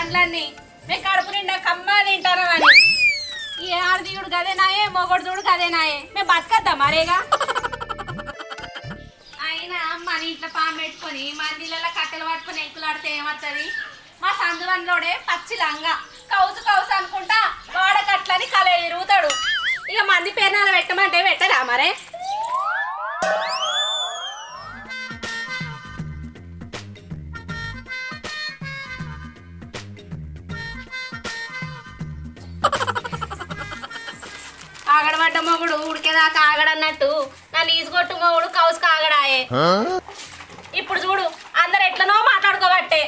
పండ్లన్నీ మే కడుపు నిండా కమ్మా తింటాను అని ఈ ఆడదీయుడు గదేనాయే మొగడు చూడు గదేనాయే మేము బతకద్దాం మరేగా అయినా మన ఇంట్లో పాము పెట్టుకొని మందిళ్ళ కట్టెలు పట్టుకొని ఎంకులాడితే ఏమవుతుంది మా సందువన్లోడే పచ్చి లంగా కౌసు కౌసు అనుకుంటా వాడకట్లని కల ఎరుగుతాడు ఇక మంది పేరునాలు పెట్టమంటే పెట్టరా మరే ఆగడబడ్డ మొగుడు ఉడికేదాకా ఆగడన్నట్టు నా నీజుగొట్టు మొగుడు కౌసు కాగడాయే ఇప్పుడు చూడు అందరు ఎట్లనో మాట్లాడుకోబట్టే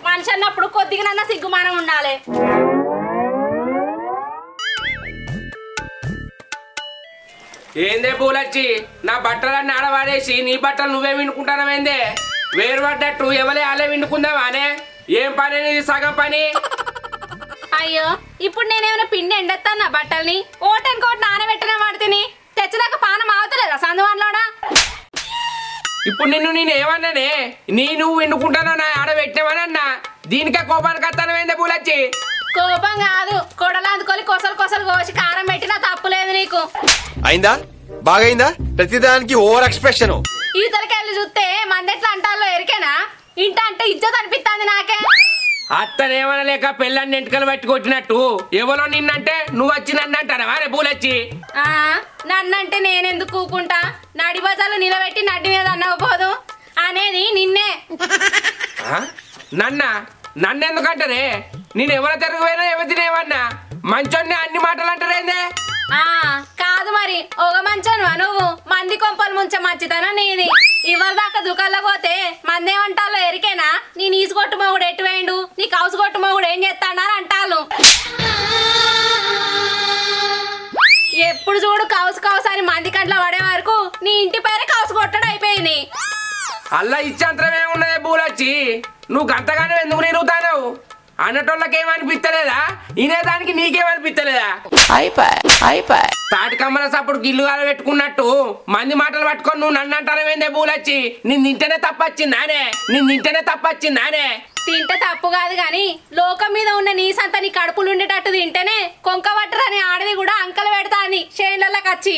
మనిషి అన్నప్పుడు కొద్దిగానన్నా సిగ్గుమానం ఉండాలి ఏందే పూలచ్చి నా బట్టలన్నీ ఆడవాడేసి నీ బట్టలు నువ్వే విండుకుంటానవేందే వేరు పడ్డట్టు ఎవలే అలే విండుకుందావా అనే ఏం పని అనేది సగం పని అయ్యో ఇప్పుడు నేనేమైనా పిండి ఎండెత్తాను బట్టల్ని ఓటెన్ కోట్ నానబెట్టిన వాడితిని తెచ్చదాకా పానం ఆగుతలేదా సందువాన్లోడా ఇప్పుడు నేను ఏమన్నానే నువ్వు విండుకుంటానో నా ఆడ పెట్టావనన్నా దీనికే కోపానికి వస్తానవేందే పూలచ్చి కోపం కాదు కొడలందుకొని కొసలు కొసలు కోసి కారం పెట్టినా తప్పులేదు నీకు అయిందా బాగైందా ప్రతిదానికి ఓవర్ ఎక్స్ప్రెషన్ ఈతలకెళ్ళి చూస్తే మందెట్లా అంటాలో ఎరికేనా ఇంట అంటే ఇజ్జత్ అనిపిస్తుంది నాకే అత్తనేమనలేక పెళ్ళాన్ని ఎంటకలు పట్టి కొట్టినట్టు ఎవరో నిన్నంటే నువ్వు వచ్చి నన్ను అంటారా రే పూలచ్చి నన్నంటే నేనెందుకు కూకుంటా నడి బజార్లు నిలబెట్టి నడ్డి మీద అన్నకపోదు అనేది నిన్నే నన్నెందుకంటారే నేను ఎవరో తిరగపోయినా ఎవరినేమన్నా మంచోన్ని అన్ని మాటలు అంటారేందే కాదు మరి ఒక మంచోనువా నువ్వు మంది కొంపలు ముంచ మంచితనం నీది ఇవరి దాకా దుకాణంలో పోతే మందేమంటాలో ఎరికేనా నీ నీసు కొట్టు మొగుడు ఎటు వేయండు నీ కౌసు కొట్టు మొగుడు ఏం చేస్తాడని అంటాను ఎప్పుడు చూడు కౌసు కౌసు అని మంది కంట్లో పడే వరకు నీ ఇంటి పేరే కౌసు కొట్టడం అయిపోయింది అల్లా ఇచ్చంతరమే ఉన్నదే పూలచ్చి నువ్వు గంతగానే ఎందుకు నిరుగుతావు అన్నటోళ్ళకి ఏమనిపిస్తలేదా ఇనేదానికి నీకేమనిపిస్తలేదా తాటి కమ్మల సప్పుడు గిల్లు కాల పెట్టుకున్నట్టు మంది మాటలు పట్టుకొని నువ్వు నన్ను అంటారేందే పూలచ్చి నేను తింటేనే తప్పొచ్చిందానే తింటే తప్పు కాదు గాని లోకం మీద ఉన్న నీసంతా నీ కడుపులు ఉండేటట్టు తింటేనే కొంకవట్టరని ఆడది కూడా అంకలు పెడతా అని చేనులకి వచ్చి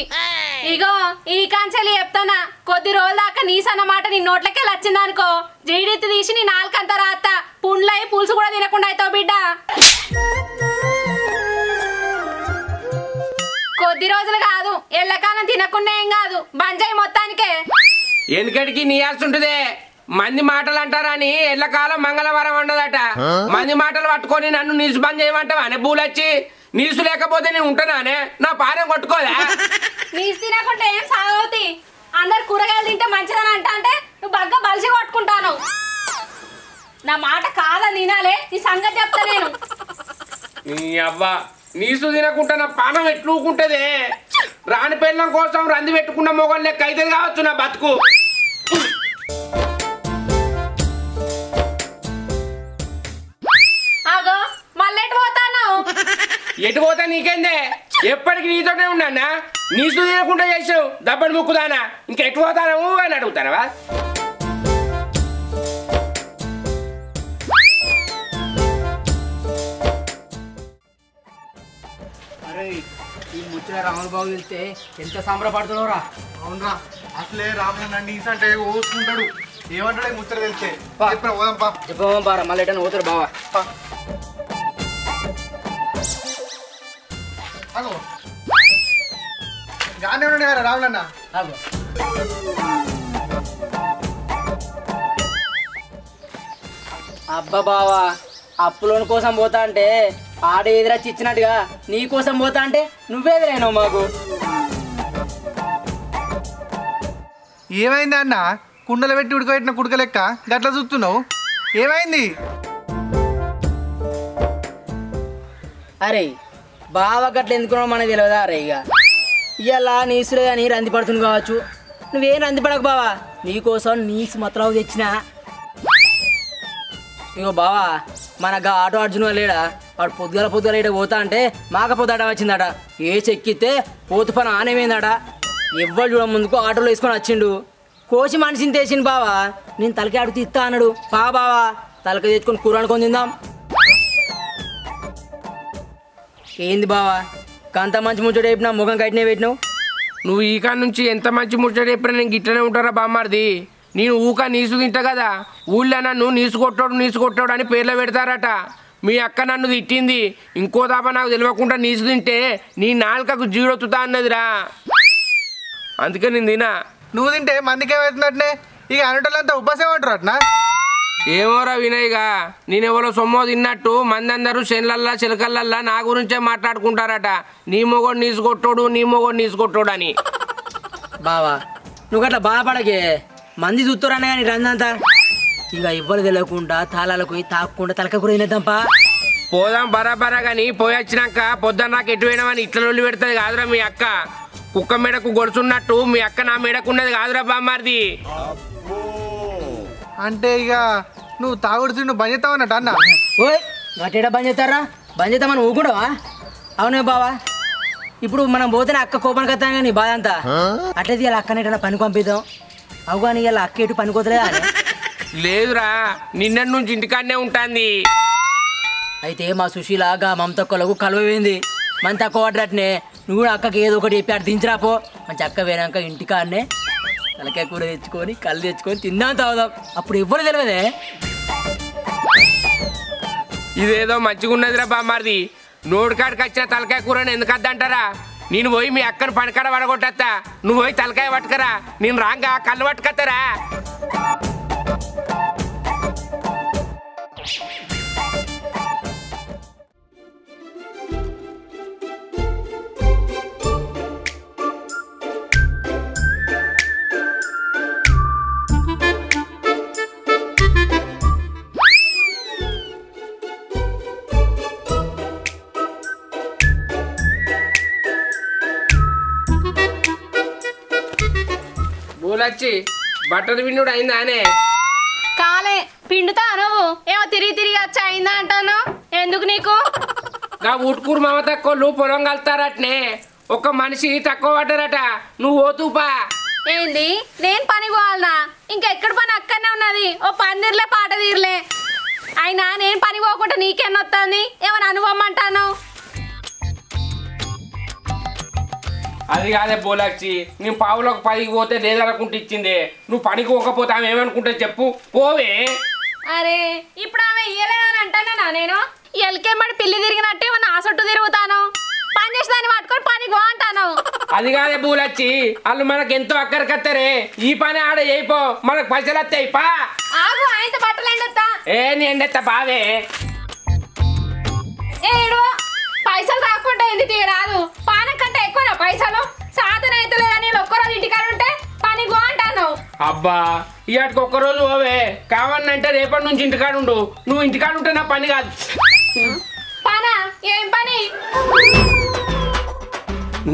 ఇగో ఈ కాంచెలు చెప్తానా కొద్ది రోజుల దాకా నీసన్న మాట నీ నోట్లకే వచ్చిందనుకో జీడెత్తి తీసి నీ నాలుకంతా రాత్త పుండ్లై పులుసు కూడా తినకుండా అవుతావు బిడ్డ కొద్ది రోజులు కాదు ఎల్లకాలం తినకుండా ఏం కాదు బంజాయి మొత్తానికే ఎందుకడికి నీయాల్సుంటుందే మంది మాటలు అంటారని ఎల్లకాలం మంగళవారం ఉండదట మంది మాటలు పట్టుకొని నన్ను నీసు బంద్ చేయమంటావా అనే పూలొచ్చి నీసు లేకపోతే నేను ఉంటానానే నా పానం కొట్టుకోదా నీసు తినకుంటే ఏం సాగవుతి అందరు కూరగాయలు తింటే మంచిదని అంటే నువ్వు బాగా బలిసి కొట్టుకుంటాను నా మాట కాదని తినాలే ఈ సంగతి చెప్తా నేను నీ అవ్వ నీసు తినకుంటా నా పానం ఎట్లుకుంటదే రాని పెళ్ళం కోసం రంది పెట్టుకున్న మొగలు లెక్క అయితే కావచ్చు నా బతుకు ఎటు పోతా నీకేందే ఎప్పటికి నీతోనే ఉన్నానా నీసు తినకుండా చేసావు దబ్బడి ముక్కుదానా ఇంకెటు పోతానవు అని అడుగుతానవా అరే ఈ ముచ్చట రాముల బాబు వెళ్తే ఎంత సంబరపడుతున్నావు రా అవునరా అసలే రాముడు నన్ను ఈసంటే ఓసుకుంటాడు ఏమంటాడు ముచ్చట వెళ్తే పోదాం పారా మళ్ళీ ఎటన్నా పోతారు బావా గానే ఉండే కదా రాములన్న అబ్బా బావా అప్పులోని కోసం పోతా అంటే ఆడ ఎదురచ్చి ఇచ్చినట్టుగా నీ కోసం పోతా అంటే నువ్వేదిరైనావు మాకు ఏమైంది అన్న కుండలు పెట్టి ఉడకబెట్టిన కుడక లెక్క గట్ల చూస్తున్నావు ఏమైంది అరే బావ గట్ల ఎందుకున్నావు మనకు తెలియదా అరే ఇక ఇలా నీసులే అని రంది పడుతుంది కావచ్చు నువ్వేం రంది పడకు బావా నీకోసం నీసు మొత్తం తెచ్చినా ఇగో బావా మనగా ఆటో అర్జున్ లేడా వాడు పొద్దుగల ఇట పోతా అంటే మాకపోతాట వచ్చిందట ఏ చెక్కితే పోతు పని ఆనేమైందట ఎవ్వరు చూడ ముందుకు ఆటోలో వేసుకొని వచ్చిండు కోసి మనిషిని తెచ్చిండు బావా నేను తలకి అడుగు తీస్తా అన్నాడు బావా తలకి తెచ్చుకొని కూర అనుకొని తిందాం ఏంది బావా కంత మంచి ముచ్చట చెప్పినా ముఖం కట్టినే పెట్టినావు. నువ్వు ఈ కాడ నుంచి ఎంత మంచి ముచ్చట చెప్పినా నేను గిట్లనే ఉంటారా బామ్మారిది. నేను ఊక నీసు తింటా కదా, ఊళ్ళో నన్ను నీసు కొట్టాడు అని పేర్లు పెడతారట. మీ అక్క నన్ను తిట్టింది, ఇంకో దాప నాకు తెలియకుండా నీసు తింటే నీ నాలుకకు జీడొత్తుతా అన్నదిరా, అందుకే నేను తినా. నువ్వు తింటే మందికి ఏమవుతున్నట్నే, ఇక అనటోళ్ళంతా ఉపాసం ఉంటారు అట్నా? ఏమోరా వినయ్గా, నేనెవరో సొమ్మో తిన్నట్టు మంది అందరూ చెన్లల్లా చిలకలల్లా నా గురించే మాట్లాడుకుంటారట. నీ మొగోడు నీసు కొట్టోడు అని. బావా నువ్వు అట్లా బాధపడకే, మంది చూస్తారనే కానీ రందంతా ఇక ఇవ్వలు తెలియకుండా తాళాలకు పోయి తాకుండా తలక కూడా తినేద్దాంపా. పోదాం బరాబరా కానీ పోయి వచ్చినాక పొద్దున్న నాకు ఎటు పోయినామని ఇట్లా నొల్లి పెడుతుంది కాదురా మీ అక్క. కుక్క మెడకు గొడుచున్నట్టు మీ అక్క నా మెడకు ఉన్నది కాదురా బామ్మారిది. అంటే ఇక నువ్వు తాగుడు తిండు బంద్ చేస్తావు అన్నట్టు అన్న. ఓయ్ గట్టేడా బంద్ చేస్తారా? బంద్ చేద్దామని ఊకుండవా? అవునే బావా, ఇప్పుడు మనం పోతేనే అక్క కోపానికి వస్తాను కానీ బాధ అంతా అట్లయితే ఇలా అక్కని ఎట్లా పని పంపిద్దాం. అవు కానీ ఇలా అక్క ఎటు పని కోతలేదా అని. లేదురా, నిన్న నుంచి ఇంటికాడనే ఉంటుంది. అయితే మా సుశీలాగా మమతక్కలకు కలవైంది, మన తక్కువ పడ్డట్నే నువ్వు కూడా అక్కకి ఏదో ఒకటి చెప్పి అటు దించిరాపో. మంచి అక్క పోయినాక ఇంటికాడనే తలకాయ కూర తెచ్చుకొని కళ్ళు తెచ్చుకొని తిందాం తాగుదాం, అప్పుడు ఎవ్వరు తెలియదే. ఇదేదో మంచిగా ఉన్నదిరా బామ్మారిది. నోడికాడికి వచ్చిన తలకాయ కూరని ఎందుకు వద్దంటారా? నేను పోయి మీ అక్కను పనికాడ పడగొట్టేస్తా, నువ్వు పోయి తలకాయ పట్టుకరా, నేను రాంగా కళ్ళు పట్టుకొస్తారా. బోలచ్చి బట్టలు పిండుడు అయిందా అనే? కాలే పిండుతా నువ్వు ఏమో తిరిగి వచ్చి అయిందా అంటాను. ఎందుకు నీకు? గా ఊటుకూరు మామ తక్కువలు పొలం కలుతారటనే, ఒక మనిషి తక్కువ పడ్డారట, నువ్వు ఓతూపా. ఏంది నేను పని పోవాలనా? ఇంకెక్కడ పని అక్కడనే ఉన్నది, ఓ పని తీరలే పాట తీరలే. అయినా నేను పని పోకుండా నీకెన్నొస్తుంది? ఏమన్నా అనుభవమంటాను? అది కాదే బోలచ్చి, నేను పావులకు 10కి పోతే లేదనుకుంటే ఇచ్చిందే, నువ్వు పనికి పోకపోతే ఆమె ఏమనుకుంటే చెప్పు, పోవే. అరే ఇప్పుడు ఆమె ఇయ్యలేదని అంటానా? నేను ఎల్కేమడి పిల్లి తిరిగినట్టు ఏమన్నా ఆ చుట్టూ తిరుగుతాను, పని చేసి దాన్ని పట్టుకొని పనికి పో అంటాను. అది కాదే బూలచ్చి, వాళ్ళు మనకు ఎంతో అక్కడికత్తారే, ఈ పని ఆడ చేయిపో, మనకు పైసలు వస్తాయి పా. ఆగు ఆయనతో బట్టలు ఎండొత్తా. ఏ నీ ఎండెత్తా బావే. ఏడు పైసలు రాకుండా ఎందుకు తీయరాదు? పానం కంటే ఎక్కువ పైసలు సాధన అయితే లేదని ఒక్కరోజు ఇంటికాడ ఉంటే పని గో అంటాను. అబ్బా ఇవాటికి ఒక్కరోజు పోవే, కావాలంటే రేపటి నుంచి ఇంటికాడ ఉండు. నువ్వు ఇంటికాడ ఉంటే నా పని కాదు. పనా? ఏం పని?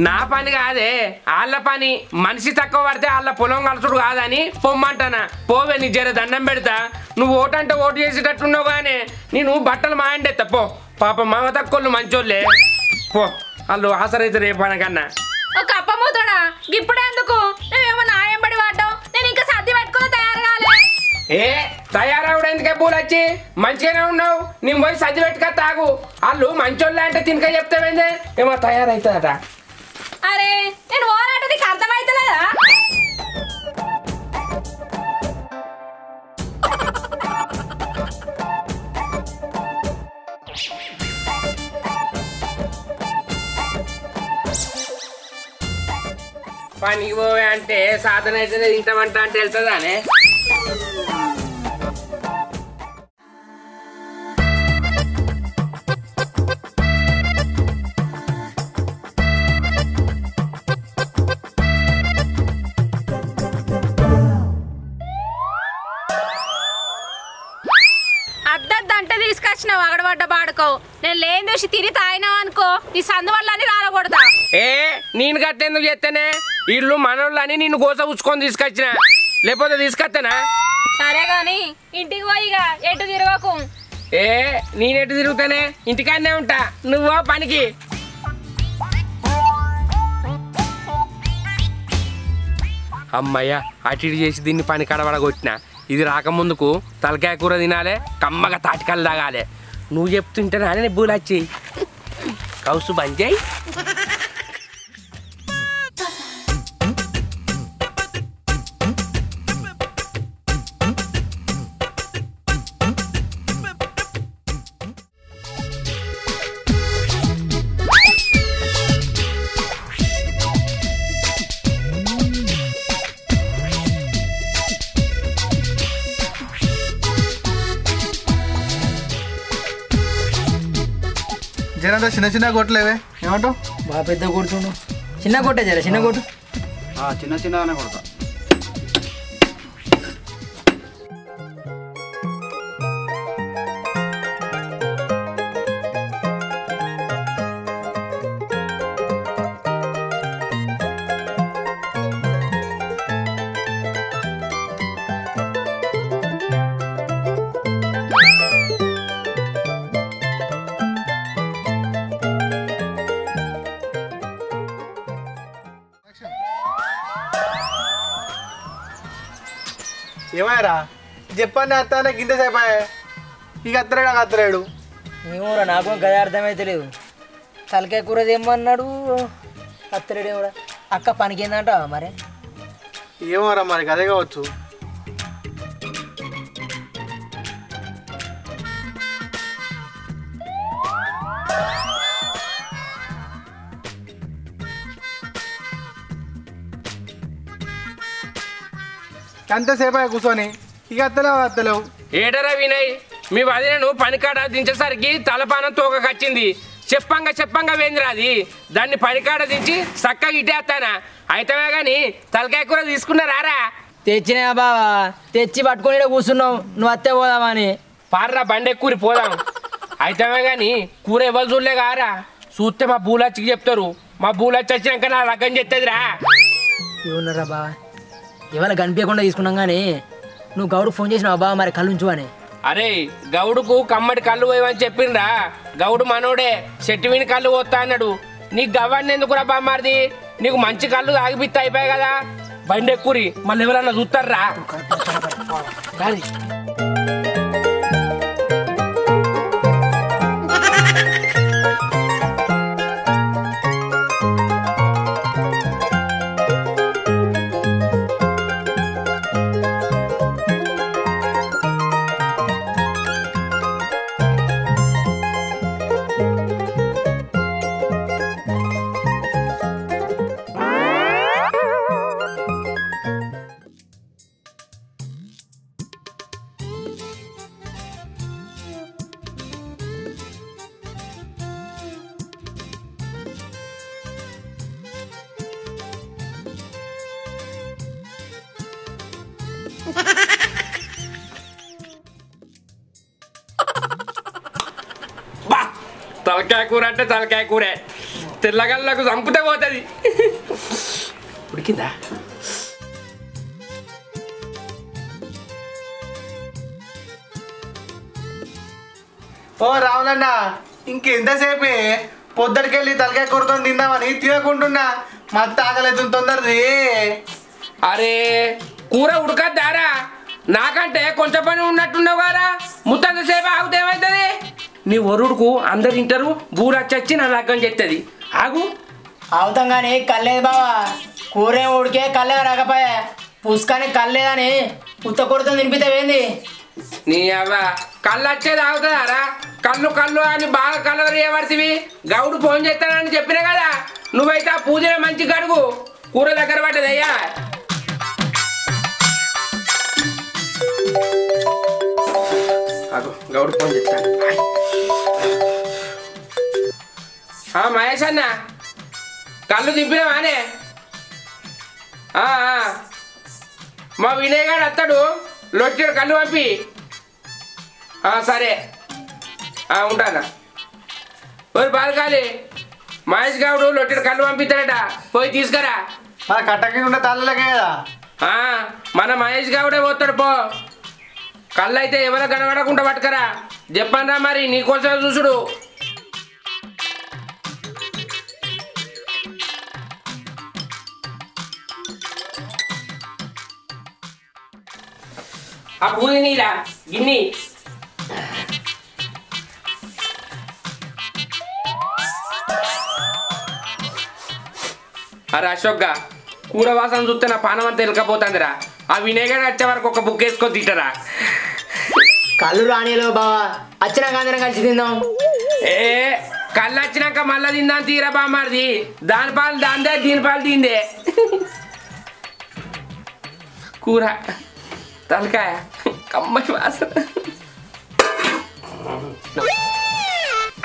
నా పని కాదే, వాళ్ళ పని. మనిషి తక్కువ పడితే వాళ్ళ పొలం కలసుడు కాదని పొమ్మంటానా. పోవే, నీ జర దండం పెడతా. నువ్వు ఓటంటే ఓటు చేసేటట్టున్నావు కానీ నేను బట్టలు మాయండెత్తా పో. పాప మామ తక్కువలు మంచోళ్ళే, పో. వాళ్ళు ఆసరైతే రేపనకన్నా. ఒక అప్పమూతుడా ఇప్పుడే ఎందుకు? నువ్వేమో నాయంబడి వాడ్డావు, నేను ఇంకా సర్ది పెట్టుకుని తయారు కాలే. ఏ తయారవుడు ఎందుకే పూలొచ్చి? మంచిగానే ఉన్నావు, నేను పోయి సర్ది పెట్టుక తాగు. వాళ్ళు మంచోళ్ళే అంటే తినక చెప్తావేందే, ఏమో తయారవుతుందట. అరే నేను ఓనాట నీకు అర్థమైతలేదా? పనికి పోవే అంటే సాధన అయితే తింటామంట అంటే వెళ్తుందానే. అద్దద్దంటే తీసుకొచ్చినావు అగడబడ్డ బాడుకో. నేను లేని చూసి తిని తాగినావు అనుకో, నీ సందు వల్ల అని రాలకూడదా? ఏ నేను కట్టేందుకు చేస్తేనే, ఇల్లు మనోళ్ళని నిన్ను గోస ఉచ్చుకొని తీసుకొచ్చిన, లేకపోతే తీసుకొస్తానా? సరే గాని ఇంటికి పోయిగా ఎటు తిరగకు. ఏ నేనెటు తిరుగుతానే, ఇంటికాడనే ఉంటా, నువ్వు పనికి. అమ్మయ్య అటు ఇటు చేసి దీన్ని పని కడబడగొట్టిన. ఇది రాకముందుకు తలకాయ కూర తినాలే, కమ్మగా తాటికల్లు తాగాలి. నువ్వు చెప్తుంటే నానే బూలొచ్చి కౌసు బంజాయ్. జనంతా చిన్న చిన్న కొట్టలేవే ఏమంటావు? బాగా పెద్ద కొడుతుండు. చిన్న కొట్టే జర చిన్న కొట్టు. చిన్న చిన్నగానే కొడతా. ఏమాయరా చెప్పండి అత్తానే గింత సేపాయే ఇక అత్తలేడు అత్తలేడు. ఏమోరా నాకు గది అర్థమైతే లేదు. తలకాయ కూర ఏమన్నాడు అత్తలేడు కూడా. అక్క పనికి ఏందంట మరి. ఏమోరా మరి అదే కావచ్చు. ఎంతసేపు కూర్చొని ఇక అత్తలేవు. ఏడరా వినయ్, మీ వదినను పనికాడ దించేసరికి తలపానం తోకకొచ్చింది. చెప్పంగా వేందిరాది. దాన్ని పనికాడ దించి చక్కగా ఇటేస్తానా అయితమే గాని తలకాయ కూర తీసుకున్నారా? తెచ్చినా బావా, తెచ్చి పట్టుకొని కూర్చున్నావు. నువ్వు అత్తే పోదామని. పార్రా బండెక్కూరి పోదాం. అయితమే గాని కూర ఎవరు చూడలే కారా. చూస్తే మా బూలచ్చికి చెప్తారు. మా బూలచ్చి వచ్చినాక నా లగ్గం చెత్తదిరా. ఏమన్నారా బావా, ఇవాళ కనిపించకుండా తీసుకున్నాం కానీ నువ్వు గౌడుకు ఫోన్ చేసినావా బావ మరి కళ్ళు ఉంచు అని? అరే గౌడుకు కమ్మటి కళ్ళు పోయమని చెప్పిండ్రా. గౌడు మనోడే చెట్టు విని కళ్ళు పోతా అన్నాడు. నీకు గవ్వని ఎందుకురా బామ్మారిది? నీకు మంచి కళ్ళు ఆగిపిత్త అయిపోయాయి కదా. బండెక్కూరి మళ్ళీ ఎవరన్నా చూస్తారా? తలకాయ కూర అంటే తలకాయ కూరే. తెల్లగల్లకు చంపితే పోతుంది. ఉడికిందా? ఓ రావులన్న ఇంకెంతసేపే పొద్దుటికెళ్ళి తలకాయ కూరతో తిందామని తినకుంటున్నా. మత్త ఆకలేదు తొందరది. అరే కూర ఉడకద్దారా? నాకంటే కొంచెం పని ఉన్నట్టున్నావు కదా. ముత్తంత సేపు ఆగితే ఏమవుతుంది? నీ ఒరుడుకు అందరు తింటారు. బూరొచ్చి నా లగ్గం చెప్తుంది. ఆగు. అవుతాం కానీ కల్లేదు బావా. కూర ఉడికే కళ్ళే రాకపోయా. పుష్కాని కల్లేదని ఉత్త కూరతో తినిపితేవేంది? నీ అవ్వ కళ్ళు వచ్చేది ఆగుతుందారా? కళ్ళు అని బాగా కలవరు చేయబడుతుంది. గౌడు ఫోన్ చేస్తానని చెప్పినా కదా. నువ్వైతే ఆ పూజ మంచి గడుగు. కూర దగ్గర పడ్డదయ్యా. గౌడు ఫోన్ చెప్తాను. మహేష్ అన్న కళ్ళు దింపినావానే? మా వినయ్ గారు వస్తాడు. లొట్టెడు కళ్ళు పంపి. సరే ఉంటానా. ఓరి బాలకాలి మహేష్ గౌడు లొట్టెడు కళ్ళు పంపిస్తాడట. పోయి తీసుకురా. మన కట్టకి ఉండే తల్లలకే కదా. మన మహేష్ గౌడే పోతాడు. పో. కళ్ళు అయితే ఎవరో కనబడకుండా పట్టుకరా. చెప్పండ్రా మరి నీకోసం చూసుడు. ఆ పూరి నీరా గిన్ని. అరే అశోక్గా కూర వాసన చూస్తే నా పానం అంతా వెళ్ళకపోతుందిరా. ఆ వినేగాడు వచ్చే వరకు ఒక బుక్ వేసుకొని తింటారా. కళ్ళు రానిలో బావా వచ్చినాక అందరం కలిసి తిందాం. ఏ కళ్ళు వచ్చినాక మళ్ళా తిందాం తీరా బామ్మారిది. దాని పాలు దాందే దీని పాలు తిందే. కూర తలకాయ కమ్మటి వాసన.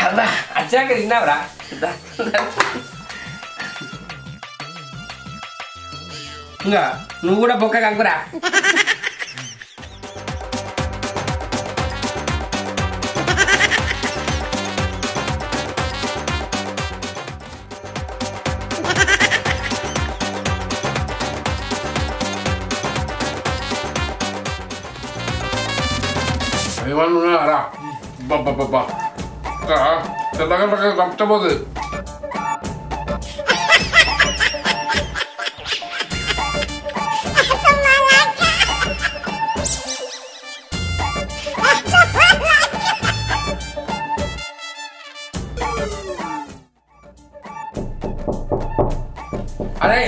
అబ్బా వచ్చాక తిన్నావురా. ఇంకా నువ్వు కూడా బొక్క కంకురా. ఏమన్నా రా బాబా తెల్లగంట కష్టపోతుంది. అరే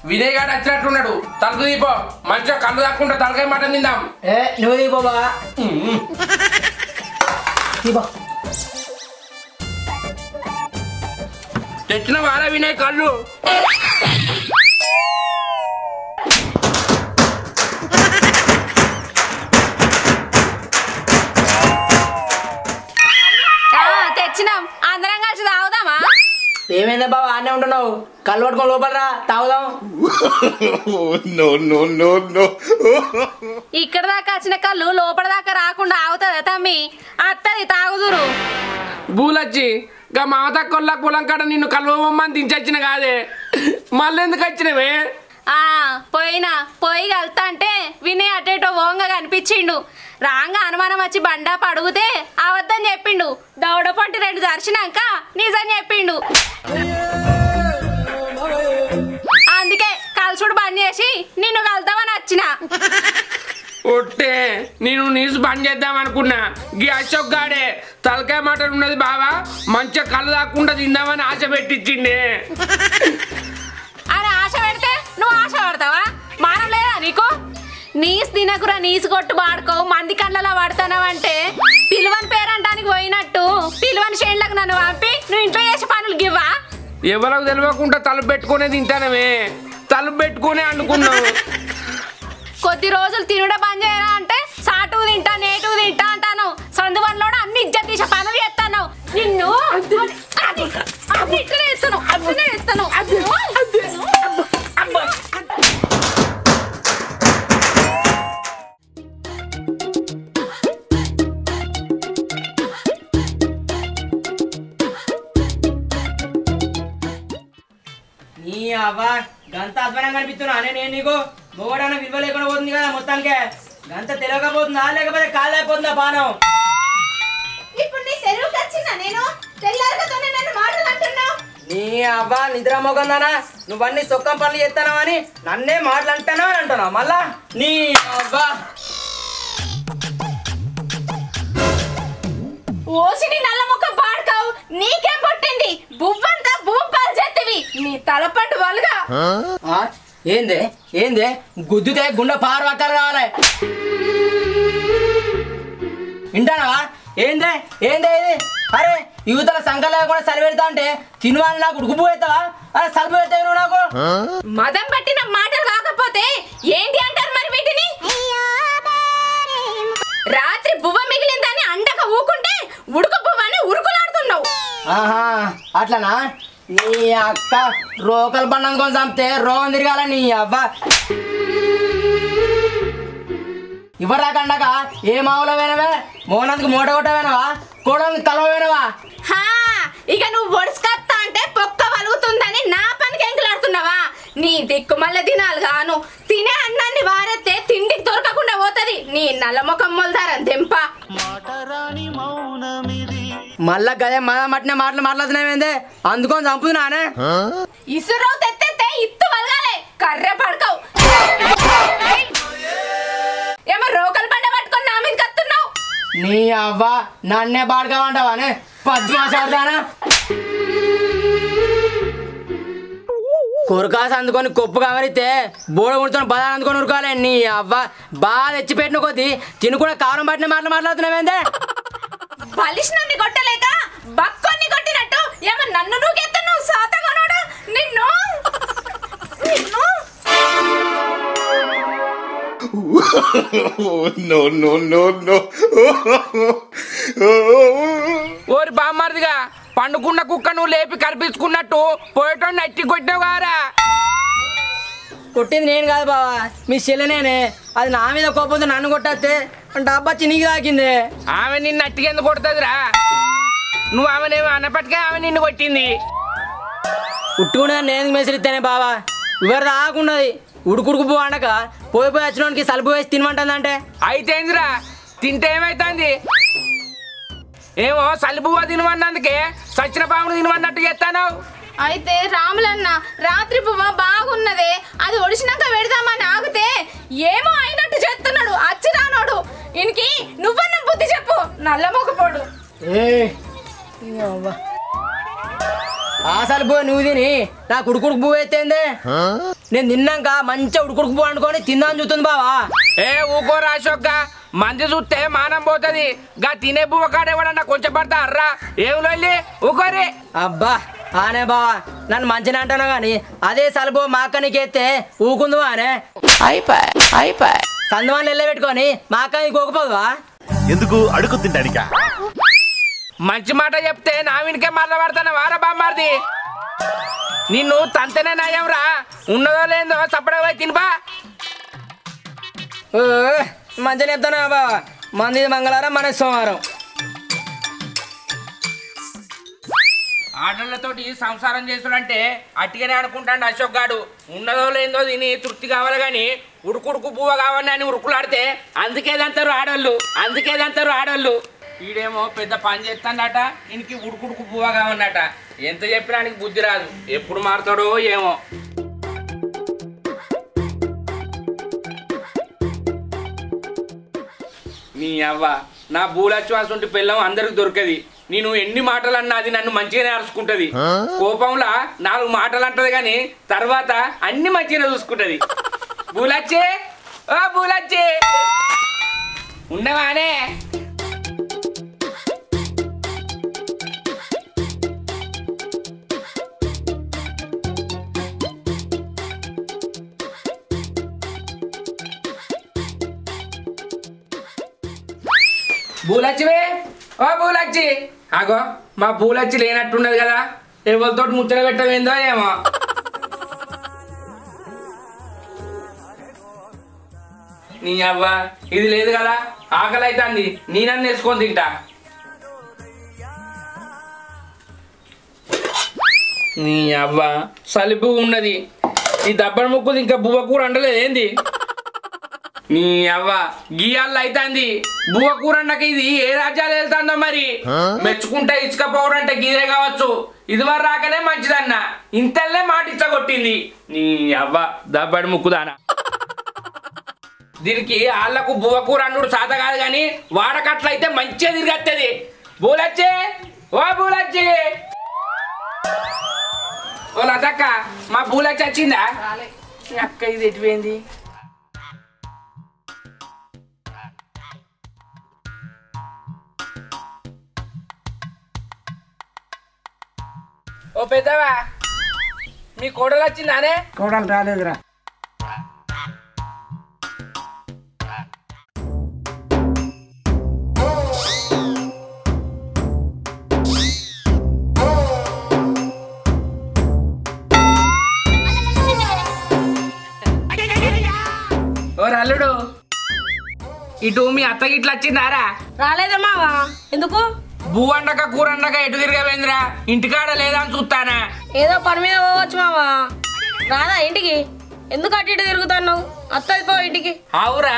వినయ్ గారు వచ్చినట్టున్నాడు. తలుపు దీపో మంచిగా కళ్ళు దాక్కుంటా తలకాయ మటన్ తిందాం. నువ్వు దీపో బావా దీపో. తెచ్చిన వారా వినయ్ కళ్ళు. తెచ్చినాం అందరం కలిసి తాగుదామా? ఏమైందా బావా ఆనే ఉంటున్నావు? కళ్ళు పట్టుకొని లోపల రా తాగుదాం. ఇక్కడ దాకా వచ్చిన కళ్ళు లోపల దాకా రాకుండా ఆగుతుందా తమ్మి? అత్తది తాగుదురు. బూలొచ్చి గా మాత కొల్ల పొలం కాడ నిన్ను కలవమని దించొచ్చిన కాదే, మళ్ళీ ఎందుకు వచ్చినవే? పోయి వెళ్తా అంటే వినయ్ అటేటో ఓంగా కనిపించిండు. రాంగా అనుమానం వచ్చి బండాపు అడిగితే అవద్దని చెప్పిండు. దౌడ పంటి 2 దర్శనాక నిజం చెప్పిండు. అందుకే కలుసుడు బంద్ చేసి నిన్ను కలుద్దామని వచ్చిన. ఒట్టే నేను నీసు బంద్ చేద్దాం అనుకున్నా. గీ అశోక్ గాడే తలకాయ మటన్ ఉన్నది బావా మంచిగా కళ్ళు దాక్కుండా తిందామని ఆశ పెట్టించిండే. అని ఆశ పెడితే నువ్వు ఆశ పడతావా? మానం లేదా నీకు? నీసు తినకురా నీసు కొట్టు వాడుకో మంది కళ్ళలా పడతానవంటే పిలువని పేరంటానికి పోయినట్టు పిలువని చేనులకు నన్ను పంపి నువ్వు ఇంట్లో చేసే పనులు గివ్వా? ఎవరికి తెలియకుండా తలుపు పెట్టుకునే తింటానమే. తలుపు పెట్టుకునే అనుకున్నావు. కొద్ది రోజులు తినడం బంద్ చేయరా అంటే సాటు తింటా నేటు తింటా అంటాను. సందువన్లో అన్ని ఇజ్జత్ తీసే పనులు చేస్తాను. నిన్ను ఇట్లనే ఇస్తాను అట్లనే ఇస్తాను. నీ అవ్వ గంత అధ్వానం కనిపిస్తున్నా నేను నీకు మొగడన్న విలువ లేకుండా పోతుంది కదా మొత్తానికే. గంత తెలియకపోతుందా లేకపోతే కాలు అయిపోతుందా పానం? ఇప్పుడు నీ చెరువుకి వచ్చిందా నేను తెల్లారగానే నన్ను మాటలు అంటున్నావు? నీ అవ్వ నిద్ర మొగందానా నువ్వన్నీ సొక్కం పనులు చేస్తానా అని నన్నే మాటలు అంటానా అని అంటున్నావు మళ్ళా. నీ అవ్వ ఓసిని నల్ల ముక్క పాడుకావు నీకేం పుట్టింది? బువ్వంతా భూపాలు చేతివి నీ తలపండు వలుగా. ఏందే ఏందే గుద్దుతే గుండె పారు పక్కలు కావాలి. వింటానవా? ఏందే ఏందే ఇది? అరే యువతల సంకల్ లేకుండా సలి పెడతా అంటే తినవాలని నాకు ఉడుకుపు అవుతావా? అరే సలుపు పెడతావు నువ్వు నాకు. మదం పట్టిన మాటలు కాకపోతే ఏంటి అంటారు మరి వీటిని? రాత్రి బువ్వ మిగిలిందని అండక ఊకుంటే ఉడుకు బువ్వని ఉరుకులాడుతున్నావు. ఆహా అట్లనా? నీ అక్క రోకలు బండం చంపితే రోగం తిరగాల నీ అవ్వ. ఇవ్వరాకండాక ఏ మావులో వేనవే? మోనందుకు మూట కొట్టవేనవా? కోడందుకు కలవవేనవా? ఇక నువ్వు ఒడిసుకత్తా అంటే పొక్క వలుగుతుందని నా పనికి ఎంకులాడుతున్నావా? నీ దిక్కు మళ్ళీ తినాలి గాను. తినే అన్నాన్ని వారెత్తే తిండికి దొరకకుండా పోతుంది. నీ నల్లముఖం మొలదారం దెంప. మళ్ళా గదే మట్టిన మాటలు మాట్లాడుతున్నావేందే? అందుకొని చంపుతున్నానే. ఇసురు తెత్తే ఇత్తు వలగాలే కర్రె పడకవు. ఏమో రోకలు బండ పట్టుకొని నా మీద కత్తున్నావు. నీ అవ్వ నన్నే పాడుకోమంటావానే? 10 మాసాడుతానా? కొరకాస అందుకొని కొప్పు కావరితే బోడ కొడుతున్న బదా అందుకొని ఉరకాలి నీ అవ్వ బాగా తెచ్చిపెట్టిన కొద్దీ తినుకుండా కారం పట్టిన మాటలు మాట్లాడుతున్నావేందే బలిష్ణాన్ని కొట్టలేక బక్కొన్ని కొట్టినట్టు ఏమో నన్ను నువ్వు సాతగనోడు నిన్ను నిన్ను ఓరి బామ్మారిదిగా పండుకున్న కుక్క నువ్వు లేపి కనిపించుకున్నట్టు పోయేటోని అట్టి కొట్టావు కారా కొట్టింది నేను కాదు బావా మీ చెల్లెనేనే అది నా మీద కోపంతో నన్ను కొట్టేస్తే డబ్బా చినికి తాకింది ఆమె నిన్ను అట్టికి ఎందుకు కొడుతుందిరా నువ్వు ఆమెనేమో అన్నప్పటికే ఆమె నిన్ను కొట్టింది ఉట్టుకునే నేను మెసిరిస్తేనే బావా ఎవరు రాకున్నది ఉడుకుడుకు పో అనక పోయి వచ్చినోనికి సలుపు వేసి తినమంటుందంటే అయితే ఏందిరా తింటే ఏమైతుంది ఏమో సలిబువ్వ తినమన్నందుకే సచిన పామును తినమన్నట్టు చేస్తాను అయితే రాములన్న రాత్రి పువ్వ బాగున్నదే అది ఒడిసినాక పెడదామని ఆగితే ఏమో అయినట్టు చేస్తున్నాడు అచ్చి రానోడు ఈయనకి నువ్వన్న బుద్ధి చెప్పు నల్ల మొగపోడు ఆ సలుపు నువ్వు తిని నాకు ఉడుకుడుకు పువ్వు ఎత్తేందే నేను తిన్నాక మంచిగా ఉడుకుడుకు పువ్వు అనుకొని తిందామని చూస్తుంది బావా ఏ ఊకో రాశోక్క మంది చూస్తే మానం పోతుంది గా తినే బువ్వ కాడేవాడన్నా కొంచెం పడతా అర్రా ఏం లొల్లి ఊకోరి అబ్బా ఆనే బావా నన్ను మంచిగా అంటాను కానీ అదే సలుపు మా అక్కనికి ఎత్తే ఊకుందు అనే సందమాన్ని వెళ్ళ పెట్టుకొని మా అక్కని కోకపోదువా ఎందుకు అడుగు తింటానికా మంచి మాట చెప్తే నా వెనుకే మరల పడతాను వారా బామ్మారిది నిన్ను తంతనే నయం రా ఉన్నదో లేదో చప్పడగా పోయి తినిపా మంచిగా చెప్తాను బావా మంది మంగళవారం మన సోమవారం ఆటలతోటి సంసారం చేసుడంటే అట్టిగానే అనుకుంటాడు అశోక్ గాడు ఉన్నదో లేదో తిని తృప్తి కావాలి కానీ ఉడుకుడుకు పువ్వ కావాలని అని ఉరుకులాడితే అందుకేదంటారు ఆడోళ్ళు ఈడేమో పెద్ద పని చేస్తాడట ఇంటికి ఉడుకుడుకు పువ్వ కావన్నట ఎంత చెప్పినా బుద్ధి రాదు ఎప్పుడు మారుతాడో ఏమో నీ అవ్వ నా బూలచ్వాస ఉంటే పిల్లం అందరికి దొరకది నేను ఎన్ని మాటలు అన్నా అది నన్ను మంచిగానే అరుచుకుంటది కోపంలా 4 మాటలు అంటది కానీ తర్వాత అన్ని మంచిగానే చూసుకుంటది బూలచ్చే ఓ బూలచ్చే ఉండవానే బూలచ్చివే ఓ బూలచ్చి ఆగో మా బూలచ్చి లేనట్టున్నది కదా ఎవరితో ముచ్చట పెట్టవేందో ఏమో నీ అవ్వ ఇది లేదు కదా ఆకలి అవుతుంది నేనన్ను వేసుకొని తింటా నీ అవ్వ సలిపు ఉన్నది ఈ దబ్బన ముక్కుది ఇంకా బువ్వ కూర అంటలేదు ఏంది నీ అవ్వ గీయాల్లో అవుతుంది బువ్వ కూర అన్నకి ఇది ఏ రాజ్యాలు వెళ్తాందో మరి మెచ్చుకుంటే ఇసుక పౌడర్ అంటే గీదే కావచ్చు ఇదివరకు రాకనే మంచిదన్న ఇంతల్లే మాట ఇచ్చగొట్టింది నీ అవ్వ దబ్బడి ముక్కుదానా దీనికి వాళ్ళకు బువ్వ కూర అన్నుడు సాత కాదు కానీ వాడకట్లయితే మంచిగా తిరిగత్తది బూలచ్చి ఓ బూలచ్చి ఓ లతక్క మా బూలచ్చి వచ్చిందా అక్క ఇది ఎటుపోయింది ఓ పెద్దవా మీ కోడలు వచ్చిందానే కోడలు రాలేదురా ఓ అల్లుడు ఇటు మీ అత్తకి ఇట్లా వచ్చిందారా రాలేదమ్మా ఎందుకు బువ్వండక కూరండక ఎటు తిరగవేంద్రా ఇంటికాడ లేదా అని చూస్తానా ఏదో పని మీద పోవచ్చు మావా రాదా ఇంటికి ఎందుకు అటు ఇటు తిరుగుతున్నావు అత్తది పో ఇంటికి అవురా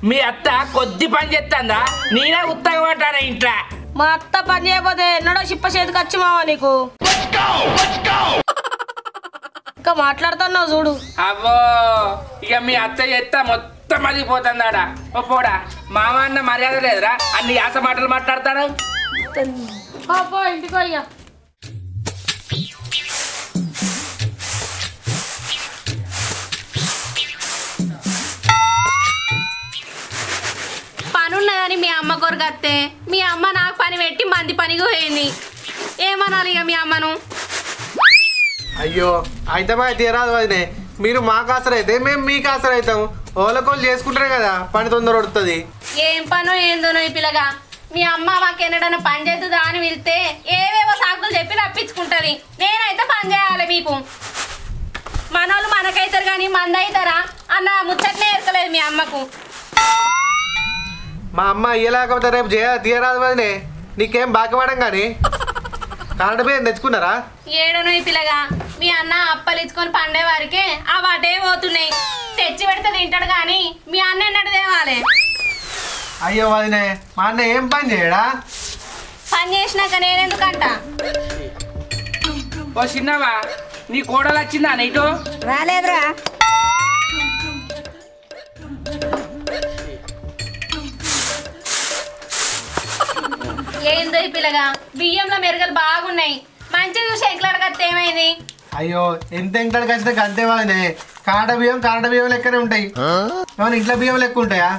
మీ అత్త కొద్ది పని చేస్తుందా నేనే ఉత్తగం అంటానా ఇంట్లో మా అత్త పని చేయకపోతే ఎన్నడో చిప్ప చేతికి వచ్చి మావా నీకు ఇంకా మాట్లాడుతున్నావు చూడు అవ్వో ఇక మీ అత్త చేస్తా మొత్తం మదిపోతుందాడా ఓ పోడా మామ అన్న మర్యాద లేదురా అన్ని యాస మాటలు మాట్లాడతాను పో ఇంటికి ఇక అమ్మ కొరకత్తే మీ అమ్మ నాకు పని పెట్టి మంది పనికి పోయింది. ఏమనాలి ఇక మీ అమ్మను? అయ్యో అయితే మా తీరాదు వదినే, మీరు మాకు ఆసరైతే మేము మీకు ఆసరైతాం. ఓలకోళ్ళు చేసుకుంటారే కదా పని తొందర పడుతుంది. ఏం పనో ఏందోనో ఈ పిల్లగా. మీ అమ్మ మాకు ఎన్నడన్నా పని చేద్దుదా అని వెళ్తే ఏవేవో సాకులు చెప్పి రప్పించుకుంటది. నేనైతే పని చేయాలి మీకు. మనోళ్ళు మనకైతారు కానీ మంది అవుతారా అన్న ముచ్చట్నే ఎరకలేదు మీ అమ్మకు. మా అమ్మ అయ్యేలాకపోతే రేపు తీయరాదు వదినే, నీకేం బాకీ పడం కానీ. కరెంట్ బియ్యం తెచ్చుకున్నారా? ఏడనో ఈ పిల్లగా. మీ అన్న అప్పలు ఇచ్చుకొని పండే వారికే ఆ వాటే పోతున్నాయి. తెచ్చి పెడితే తింటాడు కానీ మీ అన్న ఎన్నడు తేవాలి. అయ్యో వదినే, మా అన్న ఏం పని చేయడా? పని చేసినాక నేనెందుకంట? ఓ చిన్నవా, నీ కోడలు వచ్చిందా నైటు? రాలేదురా. ఏందో ఈ పిల్లగా, బియ్యంలో మెరుగలు బాగున్నాయి. మంచి చూసి ఎక్కలాడకత్తే ఏమైంది? అయ్యో ఎంత ఎంకడికి వచ్చినా అంతే వదినే. కాడ బియ్యం లెక్కనే ఉంటాయి. ఏమైనా ఇంట్లో బియ్యం లెక్క ఉంటాయా?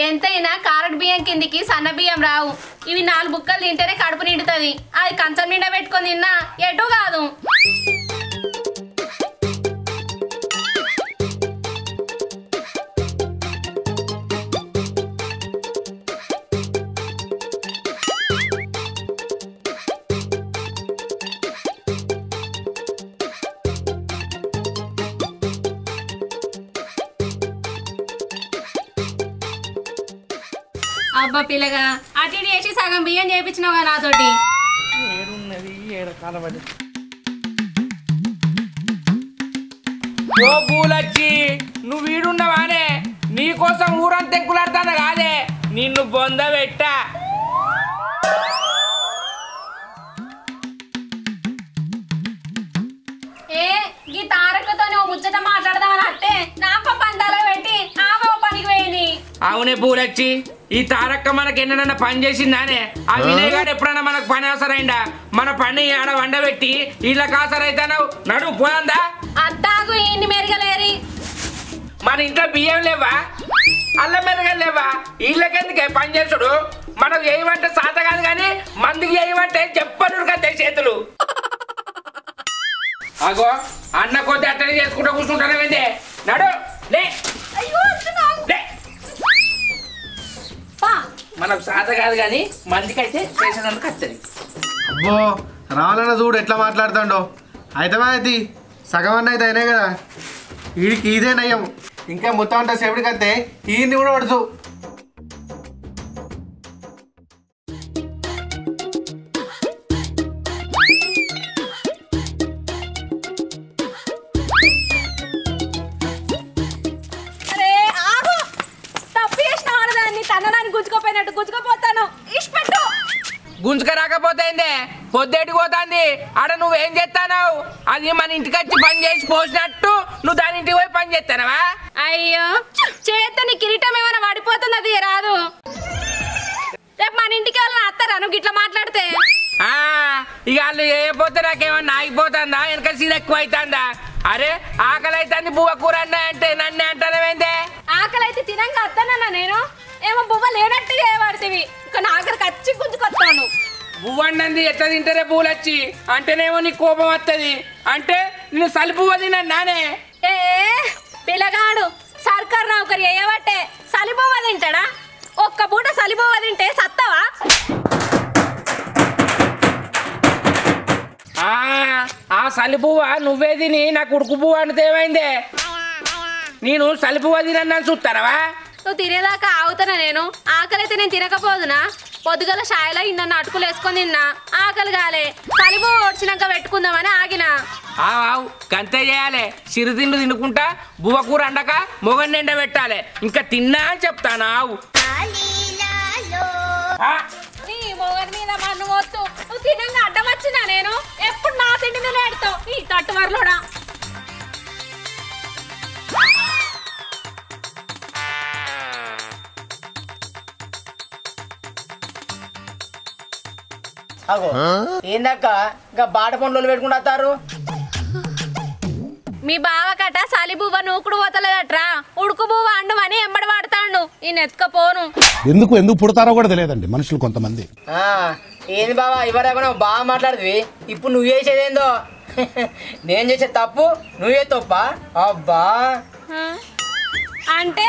ఎంతైనా కారట్ బియ్యం కిందికి సన్న బియ్యం రావు. ఇవి 4 బుక్కలు తింటేనే కడుపు నిండుతుంది. అది కంచం నిండా పెట్టుకొని తిన్నా ఎటు కాదు. అబ్బా పిల్లగా, అటు ఇటు చేసి సగం బియ్యం చేయించినావుగా నాతోటి. ఓ పూలచ్చి, నువ్వు వీడున్నావానే? నీకోసం ఊరంతా ఎక్కులాడుతాను కాదే, నిన్ను బొంద పెట్టా. ఏ గీ తారకులతో నువ్వు ముచ్చట మాట్లాడదామని అట్టే నాకు పందాలో పెట్టి ఆమె పనికి పోయింది. అవునే పూలచ్చి, ఈ తారక్క మనకి ఎన్నడన్నా పని చేసిందానే? ఆ వినయ్ గారు ఎప్పుడన్నా మనకు పని అవసరమైందా? మన పని ఆడ వండబెట్టి ఇళ్ళ కాసరైతావు. నడు పోందా? అత్తాకు ఇన్ని మెరగలేరి. మన ఇంట్లో బియ్యం లేవా? అల్లం మెరగలు లేవా? ఇళ్ళకెందుకే పని చేసుడు? మనకు చేయమంటే సాత కాదు కానీ మందికి చేయమంటే చెప్పను కదా చేతులు. అగో అన్న కొద్ది అట్టని చేసుకుంటూ కూర్చుంటానే. నడు లే. లే. మనకు సాత కాదు కానీ మందికైతే చేసినందుకు వస్తుంది. అబ్బో రావాలన్న చూడు ఎట్లా మాట్లాడుతాడో. అయితే సగం అన్న అయితే అయినాయి కదా, వీడికి ఇదే నయం. ఇంకా మొత్తం అంతా సేపటికి వస్తే ఈయన్ని కూడా పడుచు. అరే ఆగు, తప్పు చేసిన వాడదాన్ని తనదాన్ని గుంజుకోపోయినట్టు గుంజుకోపోతాను. ఇష్టపెట్టు. గుంజుక రాకపోతే పొద్దేటికి పోతాంది. ఆడ నువ్వేం చేస్తానావు? అది మన ఇంటికి వచ్చి పని చేసి పోసినట్టు నువ్వు దాని ఇంటికి పోయి పని చేస్తానవా? అయ్యో చేత నీ కిరీటం ఏమైనా పడిపోతుంది, అది రాదు. రేపు మన ఇంటికి వాళ్ళని అత్తారా నువ్వు ఇట్లా మాట్లాడితే? ఇక వాళ్ళు చేయకపోతే నాకేమన్నా ఆగిపోతుందా? వెనక సీద ఎక్కువ అవుతుందా? అరే ఆకలి అవుతుంది బువ్వ కూర అన్నా అంటే నన్నే అంటానేమైందే? ఆకలి అయితే తినంగా అత్తానన్నా నేను. ఏమో బువ్వ లేనట్టు చేయబడుతుంది. ఇంకా నాగరికి వచ్చి గుంజుకొస్తాను. బువ్వ అన్నది ఎట్లా తింటారే పూలొచ్చి అంటేనేమో నీకు కోపం వస్తుంది. అంటే నేను సలిపువ్వ తిన్నానే. ఏ పిల్లగాడు సర్కారు నౌకరి చేయబట్టే సలిబువ్వ తింటాడా? ఒక్క పూట సలిబువ్వ తింటే సత్తవా? ఆ సలిపువ్వ నువ్వే తిని నాకు ఉడుకు పువ్వు అంటే ఏమైందే? నేను సలిపువ్వ తినన్నాను చూస్తానవా? నువ్వు తినేదాకా ఆగుతానా నేను? ఆకలి అయితే నేను తినకపోదునా? పొద్దుగల షాయిలో ఇన్న అటుకులు వేసుకొని తిన్నా, ఆకలి కాలే. సలిబువ్వ వచ్చినాక పెట్టుకుందామని ఆగినా. ఆవు కంతే చేయాలి. సిరి తిండు తినుకుంటా బువ్వ కూర అండక మొగన్ నిండా పెట్టాలి. ఇంకా తిన్నా అని చెప్తాను. ఆవు నీ మొగని మీద మన్ను వస్తూ నువ్వు తినంగా అడ్డం వచ్చినా నేను? ఎప్పుడు నా తిండి మీద పెడతావు ఈ తట్టువరలోడా? అగో ఏందక్క ఇంకా బాట పనులు పెట్టుకుంటూ వస్తారు? మీ బావకట సలి బువ్వ నూకుడు పోతలేదట్రా ఉడుకు బువ్వ అండుమని ఎంబడి పడతాండు ఈ నెత్తుకపోను ఎందుకు పుడతారో కూడా తెలియదండి మనుషులు కొంతమంది. ఏంది బావా ఇవ్వరాకుండా బాగా మాట్లాడుతుంది. ఇప్పుడు నువ్వు చేసేదేందో నేను చేసే తప్పు నువ్వే తప్ప. అబ్బా అంటే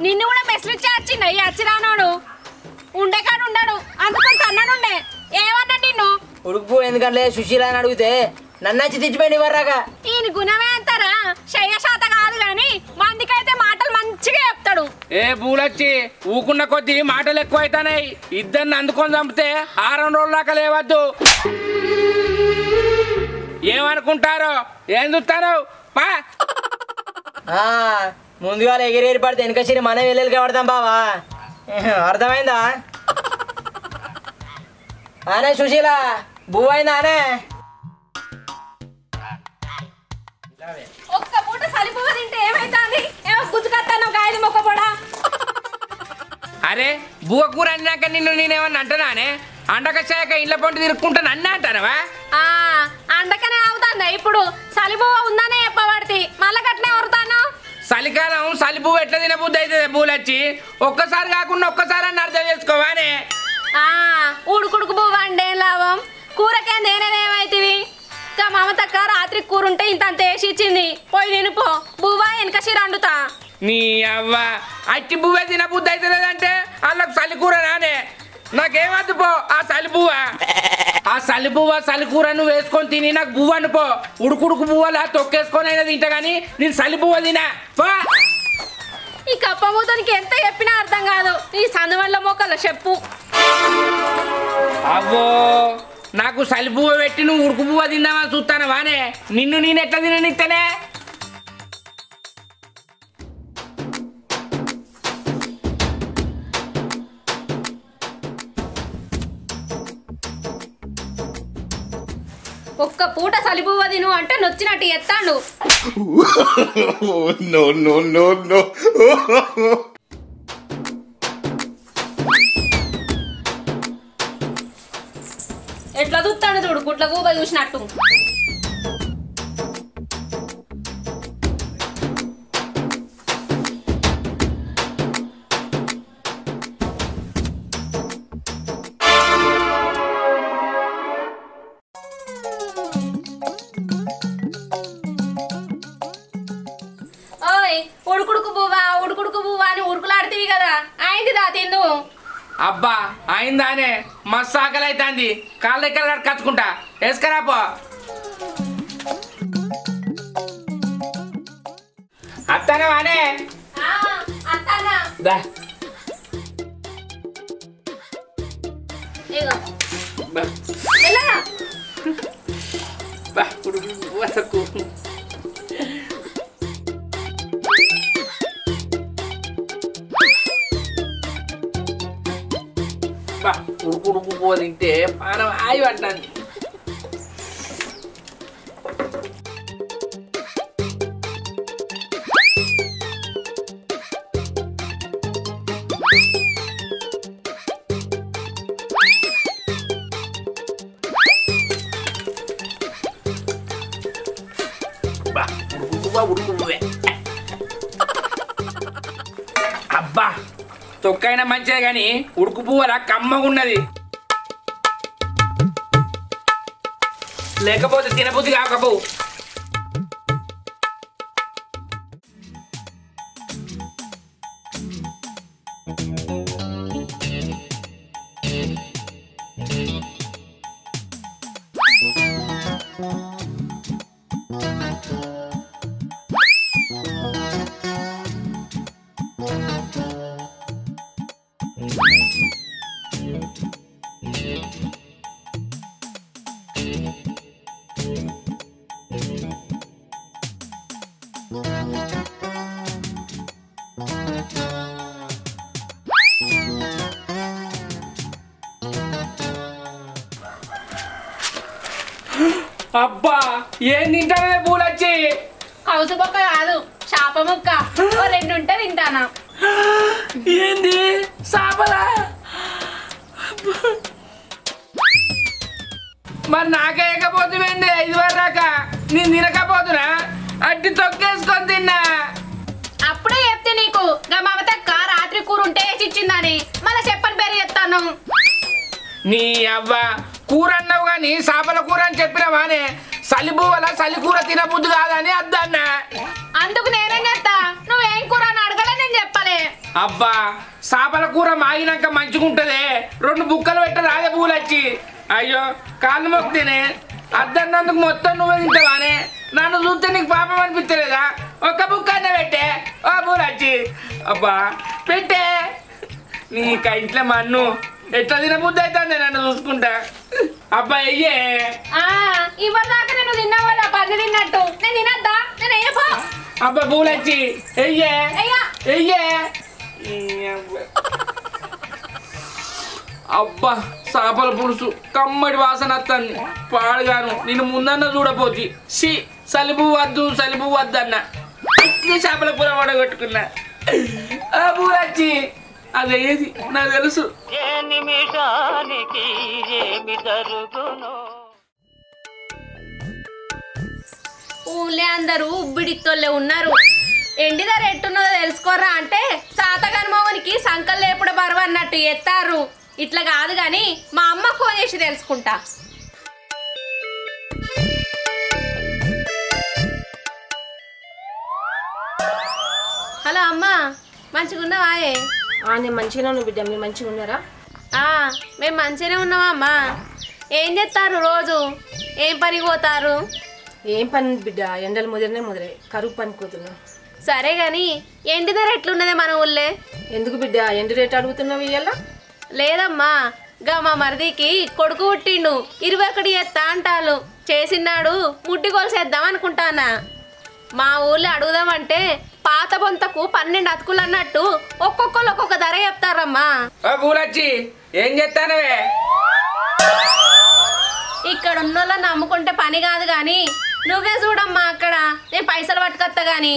నిన్ను కూడా మెస్లు చేర్చిండు ఈ అచ్చిరానోడు ఉండే కాడు ఉండడు అందుకొని తన్నానుండే ఏమన్నా నిన్ను ఉడుకు ఎందుకంటే సుశీల అని అడిగితే నన్నచ్చి తెచ్చిపోయింది ఇవ్వరాగా. ఈయన గుణమే అంటారా శయ్యశాత కాదు గాని మందికైతే మాటలు మంచిగా చెప్తాడు. ఏ బూలొచ్చి ఊకున్న కొద్దీ మాటలు ఎక్కువ అవుతాయి. ఇద్దరిని అందుకొని చంపితే 6 రోజుల దాకా లేవద్దు. ఏమనుకుంటారో ఏం చూస్తారు పా. ముందుగా ఎగిరేరి పడితే వెనక సిరి మనం వెళ్ళి పడతాం బావా. అర్థమైందా అనే సుశీల బువ్వ అయిందా అనే? ఒక్క పూట సలిపువ్వ తింటే ఏమైతుంది ఏమో గుజ్జుకత్తాను గాయలు మొక్కబడా. అరే బువ్వ కూర అన్నాక నిన్ను నేనేమన్నా అంటున్నానే? అండకచ్చాక ఇంట్లో పంట తిరుక్కుంటాను అన్న అంటానవా? అండకనే అవుతుందా ఇప్పుడు సలిపువ్వ ఉందనే చెప్పబడితే మళ్ళా గట్లే వరుతాను. చలికాలం సలిపువ్వు ఎట్లా తినబుద్ధి అవుతుంది బూలొచ్చి? ఒక్కసారి కాకుండా ఒక్కసారి అని అర్థం చేసుకోవానే. ఉడుకుడుకు బువ్వ అంటే లాభం కూరకేం నేనేమవుతుంది. ఇంకా మమతక్క రాత్రి కూర ఉంటే ఇంత అంత వేసి ఇచ్చింది పోయి తినిపో బువ్వ వెనక సిర వండుతా. నీ అవ్వ అట్టి బువ్వే తినబుద్ధి అవుతలేదంటే వాళ్ళకి చలికూర నానే. నాకేమద్దు పో ఆ చలిపువ్వ. ఆ చలిపువ్వ చలికూరను వేసుకొని తిని నాకు బువ్వ అనుకో. ఉడుకుడుకు బువ్వలా తొక్కేసుకొని అయినా తింటా కానీ నేను చలిపువ్వ తినా పో. ఈ కప్పమూతనికి ఎంత చెప్పినా అర్థం కాదు. ఈ సందువల్ల మొక్కలు చెప్పు. అవ్వో నాకు చలిపువ్వ పెట్టి నువ్వు ఉడుకు పువ్వ తిందామని చూస్తాను వానే. నిన్ను నేను ఎట్లా తిననిస్తానే? ఒక్క పూట సలిపువ్వ తిను అంటే నొచ్చినట్టు ఎత్తాడు. No. ఎట్లా చూస్తాడు చూడు గుట్ల గూబ చూసినట్టు. ఓయ్ ఉడుకుడుకు బువ్వ అని ఉరుకులాడుతీవి కదా అయిందిదా తిందు. అబ్బా అయిందానే మస్తు ఆకలి అవుతుంది. కాళ్ళ దగ్గర కచ్చుకుంటా వేసుకరాపో. అత్తానే వానే అత్తానా దా ఇగో బా వెళ్ళరా. బా ఉడుకు వరకు ఉడుకుడుకు పో తింటే పానం ఆయి పట్టాను. ఉడుకువే అబ్బా తొక్కైనా మంచిదే గాని ఉడుకు పువ్వలా కమ్మగున్నది. లేకపోతే తినబుద్ధి కాకపో. అబ్బా ఏం తింటానే పూలొచ్చి? కౌసు బొక్క కాదు చేప ముక్క. ఓ 2 ఉంటే తింటానా. ఏంది చేపలా? మరి నాకేకపోతుంది 5 వరకు దాకా నేను తినకపోతున్నా. అట్టి తొక్క వండుకున్నాం. నీ అవ్వ కూర అన్నావు గాని చేపల కూర అని చెప్పినవానే సలిబు వల్ల సలి కూర తినబుద్దు కాదని అద్దన్నా. అందుకు నేనేం చేస్తా, నువ్వేం కూర అని అడగలే, నేను చెప్పలే. అబ్బా చేపల కూర మాగినాక మంచిగుంటదే, 2 బుక్కలు పెట్టదు అదే పూలొచ్చి. అయ్యో కాళ్ళు మొక్తేనే అద్దన్నందుకు మొత్తం నువ్వే తింటావానే. నన్ను చూస్తే నీకు పాపం అనిపించలేదా? ఒక్క బుక్క అన్న పెట్టే ఓ పూలొచ్చి. అబ్బా పెట్టే, నీక ఇంట్లో మన్ను ఎట్లా తినబుద్ధి అవుతుంది నన్ను చూసుకుంటా. అబ్బా అయ్యే ఇవ్వదాకా నేను తిన్నావు కదా, 10 తిన్నట్టు నేను తినద్దా? నేను అయ్యపో. అబ్బా పూలొచ్చి ఎయ్యే ఎయ్యే. అబ్బా చేపల పులుసు కమ్మడి వాసన వస్తుంది. పాడుగాను నేను ముందన్న చూడపోతి. సలిబు వద్దు అన్న చేపల కూర వడగొట్టుకున్నా. పూలొచ్చి అదేది నాకు తెలుసు. ఊళ్ళే అందరూ ఉబ్బిడిత్తోళ్ళే ఉన్నారు. ఎండి ధర ఎట్టున్నదో తెలుసుకోర్రా అంటే సాతగాని మోగనికి సంకల్ లేపుడ బరువు అన్నట్టు ఎత్తారు. ఇట్లా కాదు గాని మా అమ్మ ఫోన్ చేసి తెలుసుకుంటా. హలో అమ్మ, మంచిగున్నావాయే? నేను మంచిగానే ఉన్నా బిడ్డ, మీరు మంచిగా ఉన్నారా? మేము మంచిగానే ఉన్నావా అమ్మా? ఏం చేస్తారు రోజు? ఏం పనికి పోతారు? ఏం పని బిడ్డ, ఎండలు మొదలై కరువు పనికి పోతున్నాం. సరే గాని ఎండి ధర ఎట్లున్నదే మన ఊళ్ళే? ఎందుకు బిడ్డ ఎండు రేటు అడుగుతున్నావు? ఇయ్యాల లేదమ్మా, గా మా మరిదికి కొడుకు పుట్టిండు, 21 ఎత్తా అంటారు. చేసినాడు ముడ్డి కొలిసేద్దాం అనుకుంటానా. మా ఊళ్ళో అడుగుదామంటే పాత బొంతకు 12 అతుకులు అన్నట్టు ఒక్కొక్కరు ఒక్కొక్క ధర చెప్తారమ్మా. పూలొచ్చి ఏం చేస్తానవే? ఇక్కడ ఉన్నోళ్ళ నమ్ముకుంటే పని కాదు గాని నువ్వే చూడమ్మా, అక్కడ నేను పైసలు పట్టుకొత్తా గాని.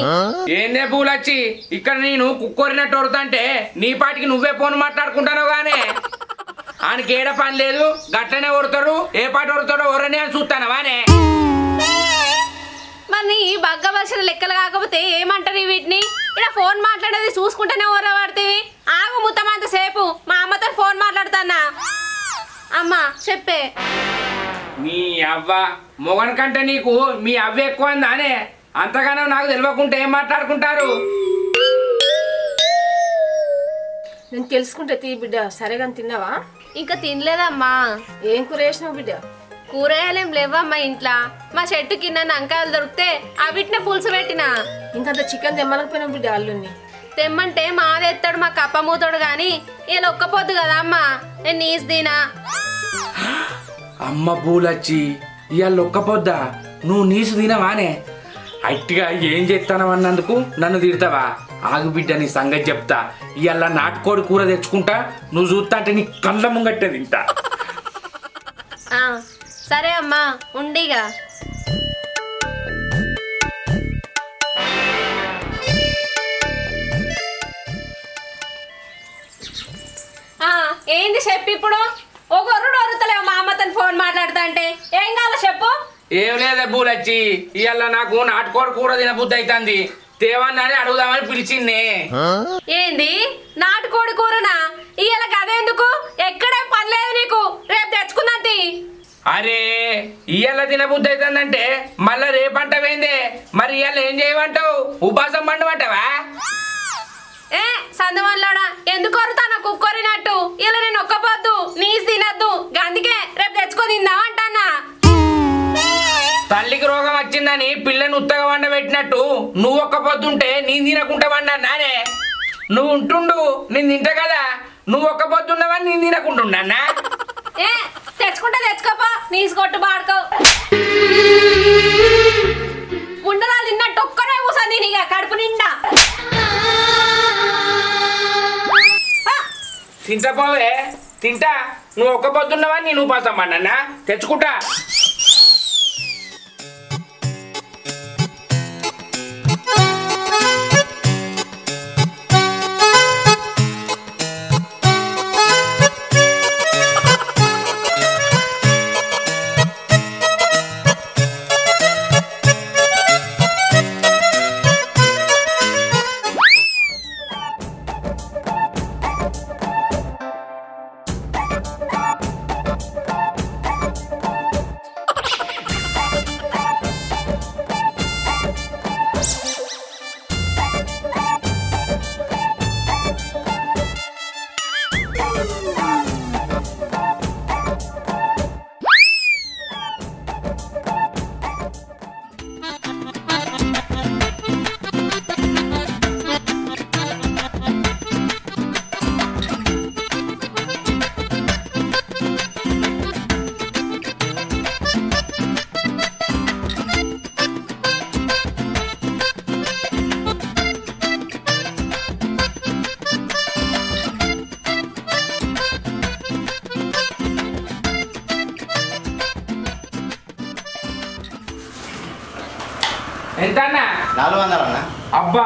ఏందే పూలొచ్చి ఇక్కడ నేను కుక్కోరినట్టు వరుతుంటే నీ పాటికి నువ్వే ఫోన్ మాట్లాడుకుంటాను గానే. ఆయనకి ఏడ పని లేదు, గట్లనే వరుతాడు. ఏ పాట వరుతాడో వరని అని చూస్తాను వానే. మరి బగ్గ వర్షాలు లెక్కలు కాకపోతే ఏమంటారు వీటిని? ఇక్కడ ఫోన్ మాట్లాడేది చూసుకుంటేనే ఊర పడుతుంది. ఆగు ముత్తమంత సేపు మా అమ్మతో ఫోన్ మాట్లాడుతానా. అమ్మా చెప్పే. నీ అవ్వ మొగన్ కంటే నీకు మీ అవ్వ ఎక్కువ అందానే. అంతగానో నాకు తెలియకుంటే ఏం మాట్లాడుకుంటారు? నేను తెలుసుకుంటే తీ బిడ్డ. సరేగా తిన్నావా? ఇంకా తినలేదమ్మా. ఏం కూర వేసినావు బిడ్డ? కూరగాయలేం లేవమ్మా ఇంట్లో. మా చెట్టు కింద అంకాయలు దొరికితే అవిటినే పులుసు పెట్టినా. ఇంకంత చికెన్ తెమ్మనకపోయినావు బిడ్డ అల్లుని. తెమ్మంటే మాదేస్తాడు మా కప్పమూతాడు గాని ఇలా ఒక్కపోద్దు కదా అమ్మా, నేను నీసు తినా. అమ్మ పూలొచ్చి ఇవాళ ఒక్కపోద్దా? నువ్వు నీసు తినవానే? అట్టిగా ఏం చేస్తానవన్నందుకు నన్ను తిడతావా? ఆగు బిడ్డ, నీ సంగతి చెప్తా. ఇవాళ నాటుకోడి కూర తెచ్చుకుంటా, నువ్వు చూస్తా అంటే నీ కళ్ళ ముంగట్టే తింటా. సరే అమ్మా ఉండిగా. ఏంది చెప్పు ఇప్పుడు? ఒక ఒర్రుడు ఒరుతలేవు మా అమ్మతో ఫోన్ మాట్లాడుతా అంటే. ఏం కావాలో చెప్పు. ఏం లేదా పూలొచ్చి ఇవాళ నాకు నాటుకోడి కూర తినబుద్ధి అవుతుంది. తేవన్నాని అడుగుదామని పిలిచింది. ఏంది నాటుకోడి కూరనా? ఇవాళ గదెందుకు? ఎక్కడే పనిలేదు నీకు, రేపు తెచ్చుకుందంతి. అరే ఇవాళ తినబుద్ధి అవుతుందంటే మళ్ళా రేపంటవేందే? మరి ఇవాళ ఏం చేయమంటావు? ఉపాసం పండమంటావా? ఏ సందవల్లోడా, ఎందుకు కొరుతాను కుక్కొరినట్టు? ఇలా నేను ఒక్కపోద్దు నీసు తినద్దు, అందుకే రేపు తెచ్చుకో తిందాం అంటానా. తల్లికి రోగం వచ్చిందని పిల్లని ఉత్తగా వండబెట్టినట్టు నువ్వు ఒక్క పొద్దుంటే నేను తినకుండా వండా నానే. నువ్వు ఉంటుండు నేను తింటా కదా, నువ్వు ఒక్క పొద్దున్నావని నేను తినకుంటున్నా. ఏ తెచ్చుకుంటే తెచ్చుకోపో, నీసు కొట్టు పాడుకో. ఉండరాలు తిన్నట్టు ఒక్కనే కూసంది నీగా కడుపు నిండా. తింటా పోవే తింటా, నువ్వు ఒక్క పొద్దున్నావని నేను ఉపాసం పడ్డా తెచ్చుకుంటా. ఎంత అన్న 400 అన్న. అబ్బా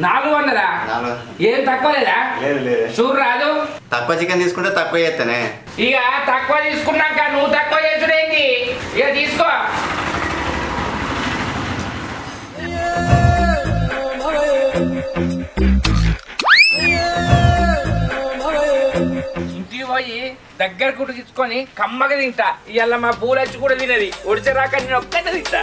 400 ఏం తక్కువ లేదా? లేదు చూడు రాదు. తక్కువ చికెన్ తీసుకుంటే తక్కువ చేస్తానే. ఇక తక్కువ తీసుకున్నాక నువ్వు తక్కువ చేసుడేంది? ఇక తీసుకో. ఇంటికి పోయి దగ్గర కుట్టు తీసుకొని కమ్మగా తింటా. ఇవాళ మా పూలచ్చి కూడా తినది. ఒడిచరాక నేను ఒక్కటే తింటా.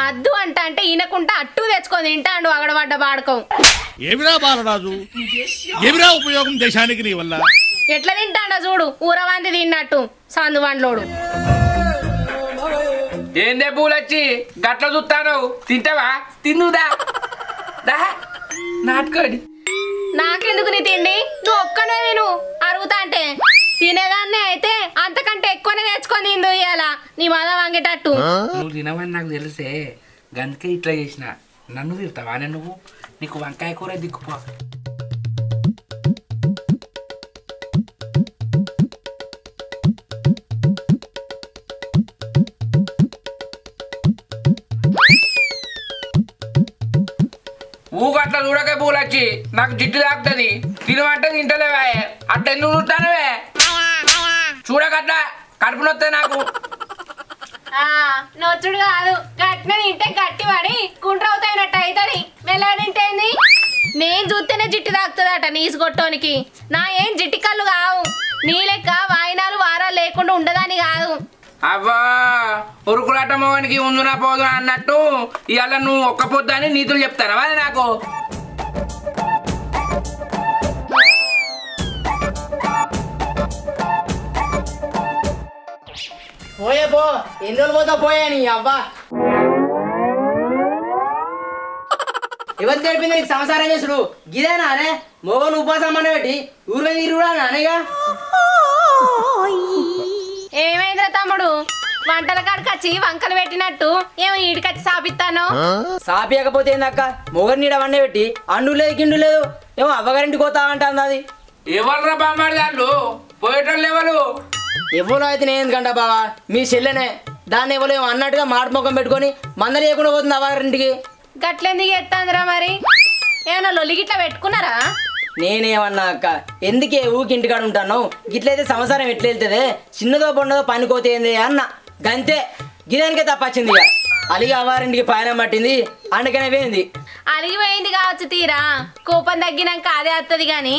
అద్దు అంటే ఈనకుంటా అట్టు తెచ్చుకొని తింటాడు అగడబడ్డ బాడకం. ఏమిరా బాలరాజు, ఏమిరా ఉపయోగం దేశానికి నీ వల్ల? ఎట్లా తింటాడో చూడు, ఊరవాంది తిన్నట్టు సందువండ్లోడు. ఏందే పూలొచ్చి గట్ల చూస్తాను? తింటావా? తిందుదా నాటుకోడి. నాకెందుకు నీ తిండి? నువ్వు ఒక్కనే విను అరుగుతా అంటే. తినేదాన్నే అయితే అంతకంటే ఎక్కువనే తెచ్చుకొని తిందు ఇయ్యాల నీ మద వంగేటట్టు. నువ్వు తినవని నాకు తెలిసే గందుకే ఇట్లా చేసిన. నన్ను తిడతావా? నువ్వు నీకు వంకాయ కూర దిక్కుపో. ఊగట్లా చూడకే పూలొచ్చి నాకు జిడ్డు తాకుతుంది. తినమంటే తింటలేవా? అట్లా ఎందుకు చూస్తానవే? చూడకట్లా కడుపు నొత్తాయి నాకు. నొచ్చుడు కాదు, గట్టిన తింటే గట్టి పడి కుండ్రవుతాయినట్టు అవుతుంది. మెల్లగా తింటేంది? నేను చూస్తేనే జిట్టు తాకుతుందట నీసుగొట్టోనికి. నా ఏం జిట్టి కళ్ళు కావు. నీ లెక్క వాయినాలు వారాలు లేకుండా ఉండదని కాదు. అవ్వా ఉరుకులాట మోగానికి ఉందునా పోదునా అన్నట్టు ఇవాళ నువ్వు ఒక్క పొద్దు అని నీతులు చెప్తానవా నాకు? పోయే పో, ఎన్ని రోజులు పోతా పోయా నీ అవ్వా. ఎవరు తెలిపింది నీకు సంసారం చేసుడు? గిదేనా అనే మొగను ఉపాసం అన్న పెట్టి ఊరు తిరుగుడా నానేగా? ఏమైందిరా తమ్ముడు? వంటల కాడికి వచ్చి వంకలు పెట్టినట్టు ఏమో ఈడికచ్చి సాపిస్తాను. సాపియకపోతే ఏందక్క? మొగరు నీడ వండే పెట్టి అండు లేదు గిండు లేదు ఏమో అవ్వగారింటికి పోతా అంటుంది. అది ఎవర్రా బామ్మాడి దాంట్లో పోయేటోళ్ళు ఎవరు? ఎవరో అయితే నేను ఎందుకంట బావా, మీ చెల్లెనే. దాన్ని ఎవరో ఏమో అన్నట్టుగా మాట ముఖం పెట్టుకొని మందలు చేయకుండా పోతుంది అవ్వగారింటికి. గట్లెందుకు ఎత్తాందిరా మరి? ఏమన్నా లొలిగిట్లా పెట్టుకున్నారా? నేనేమన్నా అక్క, ఎందుకే ఊకి ఇంటికాడ ఉంటాను? గిట్లయితే సంసారం ఎట్లా వెళ్తుంది? చిన్నదో పొన్నదో పనికోతేంది అన్న గంతే. గిదానికే తప్పచ్చింది. ఇక అలిగి అవ్వారింటికి పయనం పట్టింది, అందుకనే పోయింది. అలిగిపోయింది కావచ్చు తీరా. కోపం తగ్గినాక అదే వస్తుంది గాని.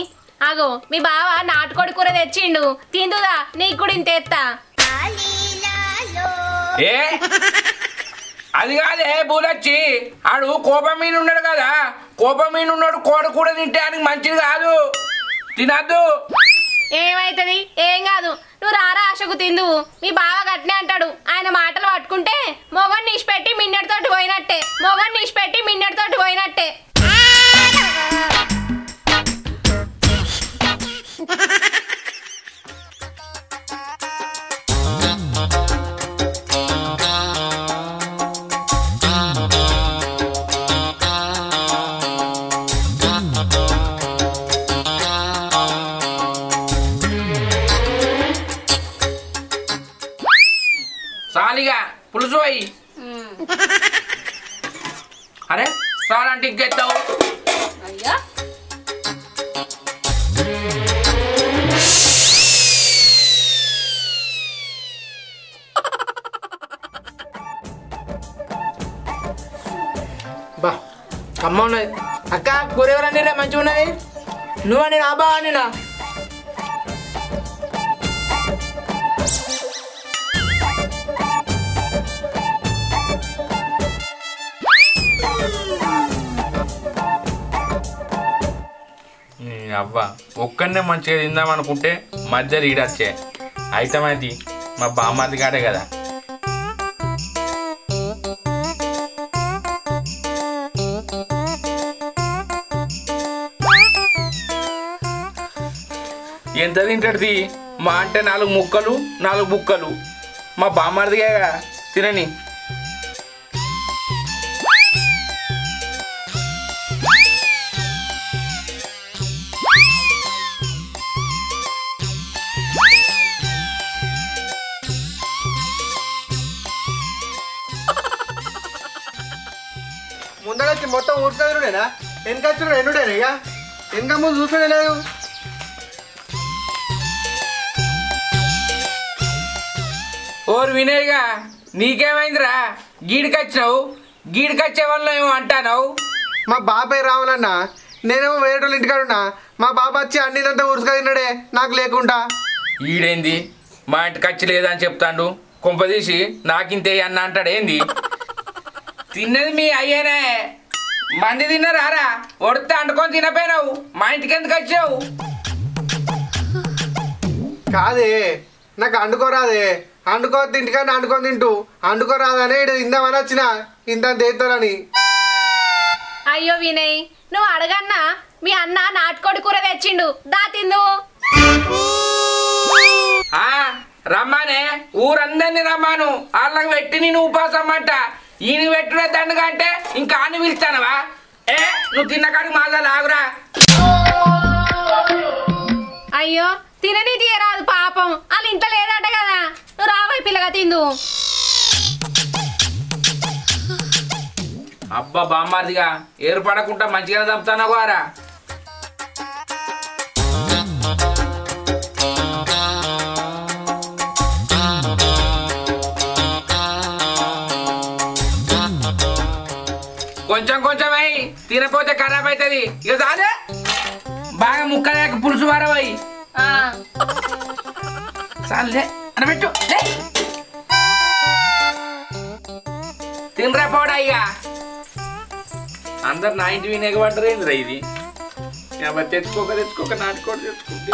అగో మీ బావ నాటుకోడి కూర తెచ్చిండు, తిందుదా? నీకు కూడా ఇంత ఎత్తా. ఏ అది కాదే పూలొచ్చి, ఆడు కోపం మీద ఉన్నాడు కదా. కోపం మీద ఉన్నాడు కోడి కూడా తింటే ఆయనకి మంచిది కాదు, తినద్దు. ఏమైతుంది? ఏం కాదు, నువ్వు రారా ఆశకు తిందువు. మీ బావ గట్నే అంటాడు. ఆయన మాటలు పట్టుకుంటే మొగన్ నిష్పెట్టి మిన్నెడితోటి పోయినట్టే. మొగన్ నిష్పెట్టి మిన్నెడితోటి పోయినట్టే. సాలిగా పులుసు అయ్యి. అరే సాలంటే ఇంకెత్తావు. అయ్యా బా అమ్మ ఉన్నది. అక్క కూర ఎవరన్నీ మంచిగా ఉన్నది? నువ్వని నా బా అని నా అవ్వా ఒక్కడనే మంచిగా తిందాం అనుకుంటే మధ్యలో ఈడొచ్చే అయితమైంది. మా బామ్మది కాడే కదా. ఎంత తింటది మా అంటే 4 ముక్కలు 4 బుక్కలు మా బామ్మర్దిగా తినని. ముందడొచ్చి మొత్తం ఊరుకదురుడేనా వెనకొచ్చుడు ఎన్నుడేనా ఇక వెనక ముందు చూసుకునే లేదు. ఓరు వినయ్గా నీకేమైందిరా గీడికొచ్చినావు? గీడికొచ్చే వల్ల ఏమో అంటావు. మా బాబాయ్ రావాలన్న నేనేమో వేరే ఇంటికాడున్నా మా బాబా వచ్చి అన్నిదంతా ఉరుసుక తిన్నాడే నాకు లేకుండా. ఈడేంది మా ఇంటికి వచ్చి లేదని చెప్తాడు కొంపదీసి నాకింతే అన్న అంటాడేంది? తిన్నది మీ అయ్యేనే మంది తిన్నారా? వడితే అంటుకొని తినపోయినావు మా ఇంటికి ఎందుకు వచ్చావు? కాదే నాకు అండుకోరాదే అండుకో తింటికని అండుకొని తింటూ అండుకోరాదనే ఇటు ఇందామని వచ్చిన ఇంత తీస్తారని. అయ్యో వినయ్ నువ్వు అడగన్నా మీ అన్న నాటుకోడి కూర తెచ్చిండు దా తిందు. రమ్మానే ఊరందరినీ రమ్మాను వాళ్ళకి పెట్టి నేను ఉపాసమ్మంట. ఈయన పెట్టుడే దండగా అంటే ఇంకా అని పిలుస్తానవా? నువ్వు తిన్నకాడికి మాదా లాగురా. అయ్యో తినని తీయరాదు పాపం వాళ్ళ ఇంట్లో లేదట కదా నువ్వు రావై పిల్లగా తిందు. అబ్బా బామ్మార్దిగా ఏర్పడకుండా మంచిగా చంపుతాను వారా. కొంచెం కొంచెం అయ్యి తినపోతే ఖరాబ్ అవుతుంది. ఇక చాలే బాగా ముక్కలేక పులుసు వారవై చాలే అనబెట్టు తినరా పోడా. ఇక అందరు నా ఇంటి వినేగబడ్డరు ఏందిరా ఇది? తెచ్చుకోక నాటుకోడు తెచ్చుకుంటే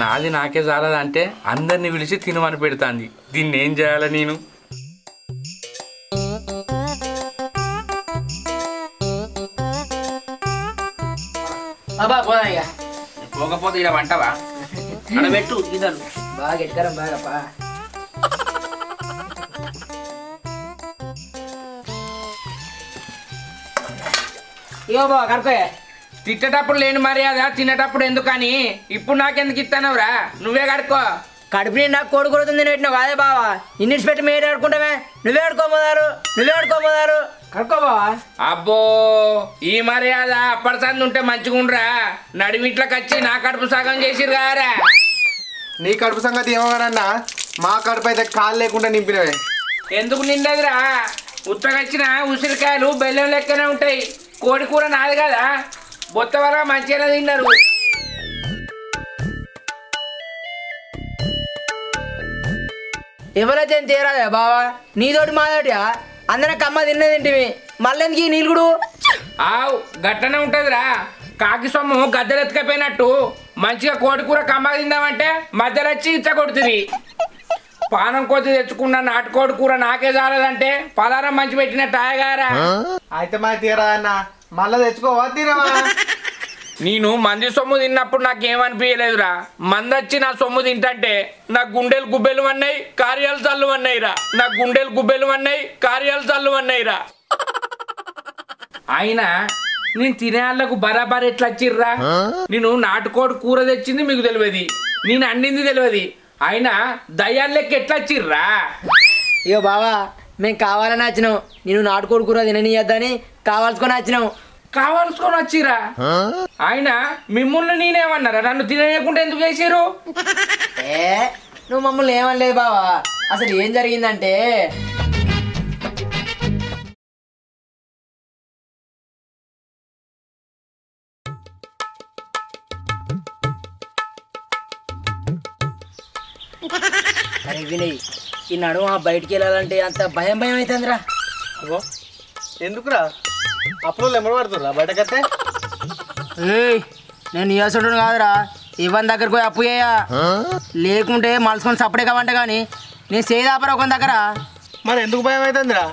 నాది నాకే చాలదంటే అందరిని పిలిచి తినమని పెడతాంది. దీన్ని ఏం చేయాలి నేను? పోకపోతే ఇలా వంటవా పెట్టు గిన్నెలు బాగా ఎట్కరం బాగా ఇగో బావ కడుకోయే. తిట్టేటప్పుడు లేని మర్యాద తినేటప్పుడు ఎందుకని ఇప్పుడు నాకెందుకు ఇస్తానవురా? నువ్వే కడుక్కో. కడుపు నిండా కోడి కూర తిని పెట్టినావు కాదే బావా ఇన్నించి పెట్టి మీరు ఆడుకుంటామే. నువ్వే ఆడుకోమోదారు కడుక్కో బావా. అబ్బో ఈ మర్యాద అప్పటి సంది ఉంటే మంచిగుండ్రా. నడిమిట్లోకి వచ్చి నా కడుపు సగం చేసిరు కారా. నీ కడుపు సంగతి ఏమోనన్నా మా కడుపు అయితే కాలు లేకుండా నింపినవే. ఎందుకు నిండదురా? ఉత్తగచ్చిన ఉసిరికాయలు బెల్లం లెక్కనే ఉంటాయి. కోడి కూర నాది కదా బొత్త వరకు మంచిగానే తిన్నారు. ఎవరైతే తీరాదే బావా నీతోటి మాతోటియా అందరం కమ్మ తిన్నదేంటివి మళ్ళీ ఎందుకు ఈ నీళ్ళు? ఆవు గట్టనే ఉంటదిరా. కాకి సొమ్ము గద్దెలు ఎత్తుకపోయినట్టు మంచిగా కోడి కూర కమ్మ తిందామంటే మధ్యలో వచ్చి ఇచ్చ కొడుతుంది. పానం కొద్ది తెచ్చుకున్న నాటుకోడి కూర నాకే చాలదంటే పలారం మంచి పెట్టినట్టు ఆయగారా. అయితే మా తీరా అన్న మళ్ళా తెచ్చుకోవా తినవా? నేను మంది సొమ్ము తిన్నప్పుడు నాకేమనిపించలేదురా. మందొచ్చి నా సొమ్ము తింటే నా గుండెలు గుబ్బెలు అన్నాయి కార్యాలు చల్లు అన్నాయిరా. నా గుండెలు గుబ్బెలు అన్నాయి కార్యాలు చల్లు అన్నాయిరా. అయినా నేను తినే వాళ్ళకు బరాబర్ ఎట్లా వచ్చిర్రా? నేను నాటుకోడి కూర తెచ్చింది మీకు తెలియదు, నేను అండింది తెలియదు. అయినా దయ్యాల లెక్క ఎట్లా వచ్చిర్రా? ఇగో బావా మేము కావాలని వచ్చినాం. నేను నాటుకోడి కూర తిననీయద్దని కావాల్సుకొని వచ్చినాం. కావాల్సుకొని వచ్చిరా? ఆయన మిమ్మల్ని నేనేమన్నారా? నన్ను తినేయకుండా ఎందుకు చేసిరు? నువ్వు మమ్మల్ని ఏమనలేదు బావా. అసలు ఏం జరిగిందంటే అరే వినయ్ ఈ నడుమ బయటికి వెళ్ళాలంటే అంత భయం అవుతుందిరా. ఎందుకురా? అప్పుడు లెమ్మడి పడుతుర్రా బయటకైతే ఏయ్ నేను ఇవ్వాల్సి కాదురా ఇవ్వని దగ్గరకు పోయి అప్పు చేయ లేకుంటే మలుసుకొని సపడే కావంట కానీ నేను చేదాపరా ఒక దగ్గర. మరి ఎందుకు భయం అవుతుందిరా?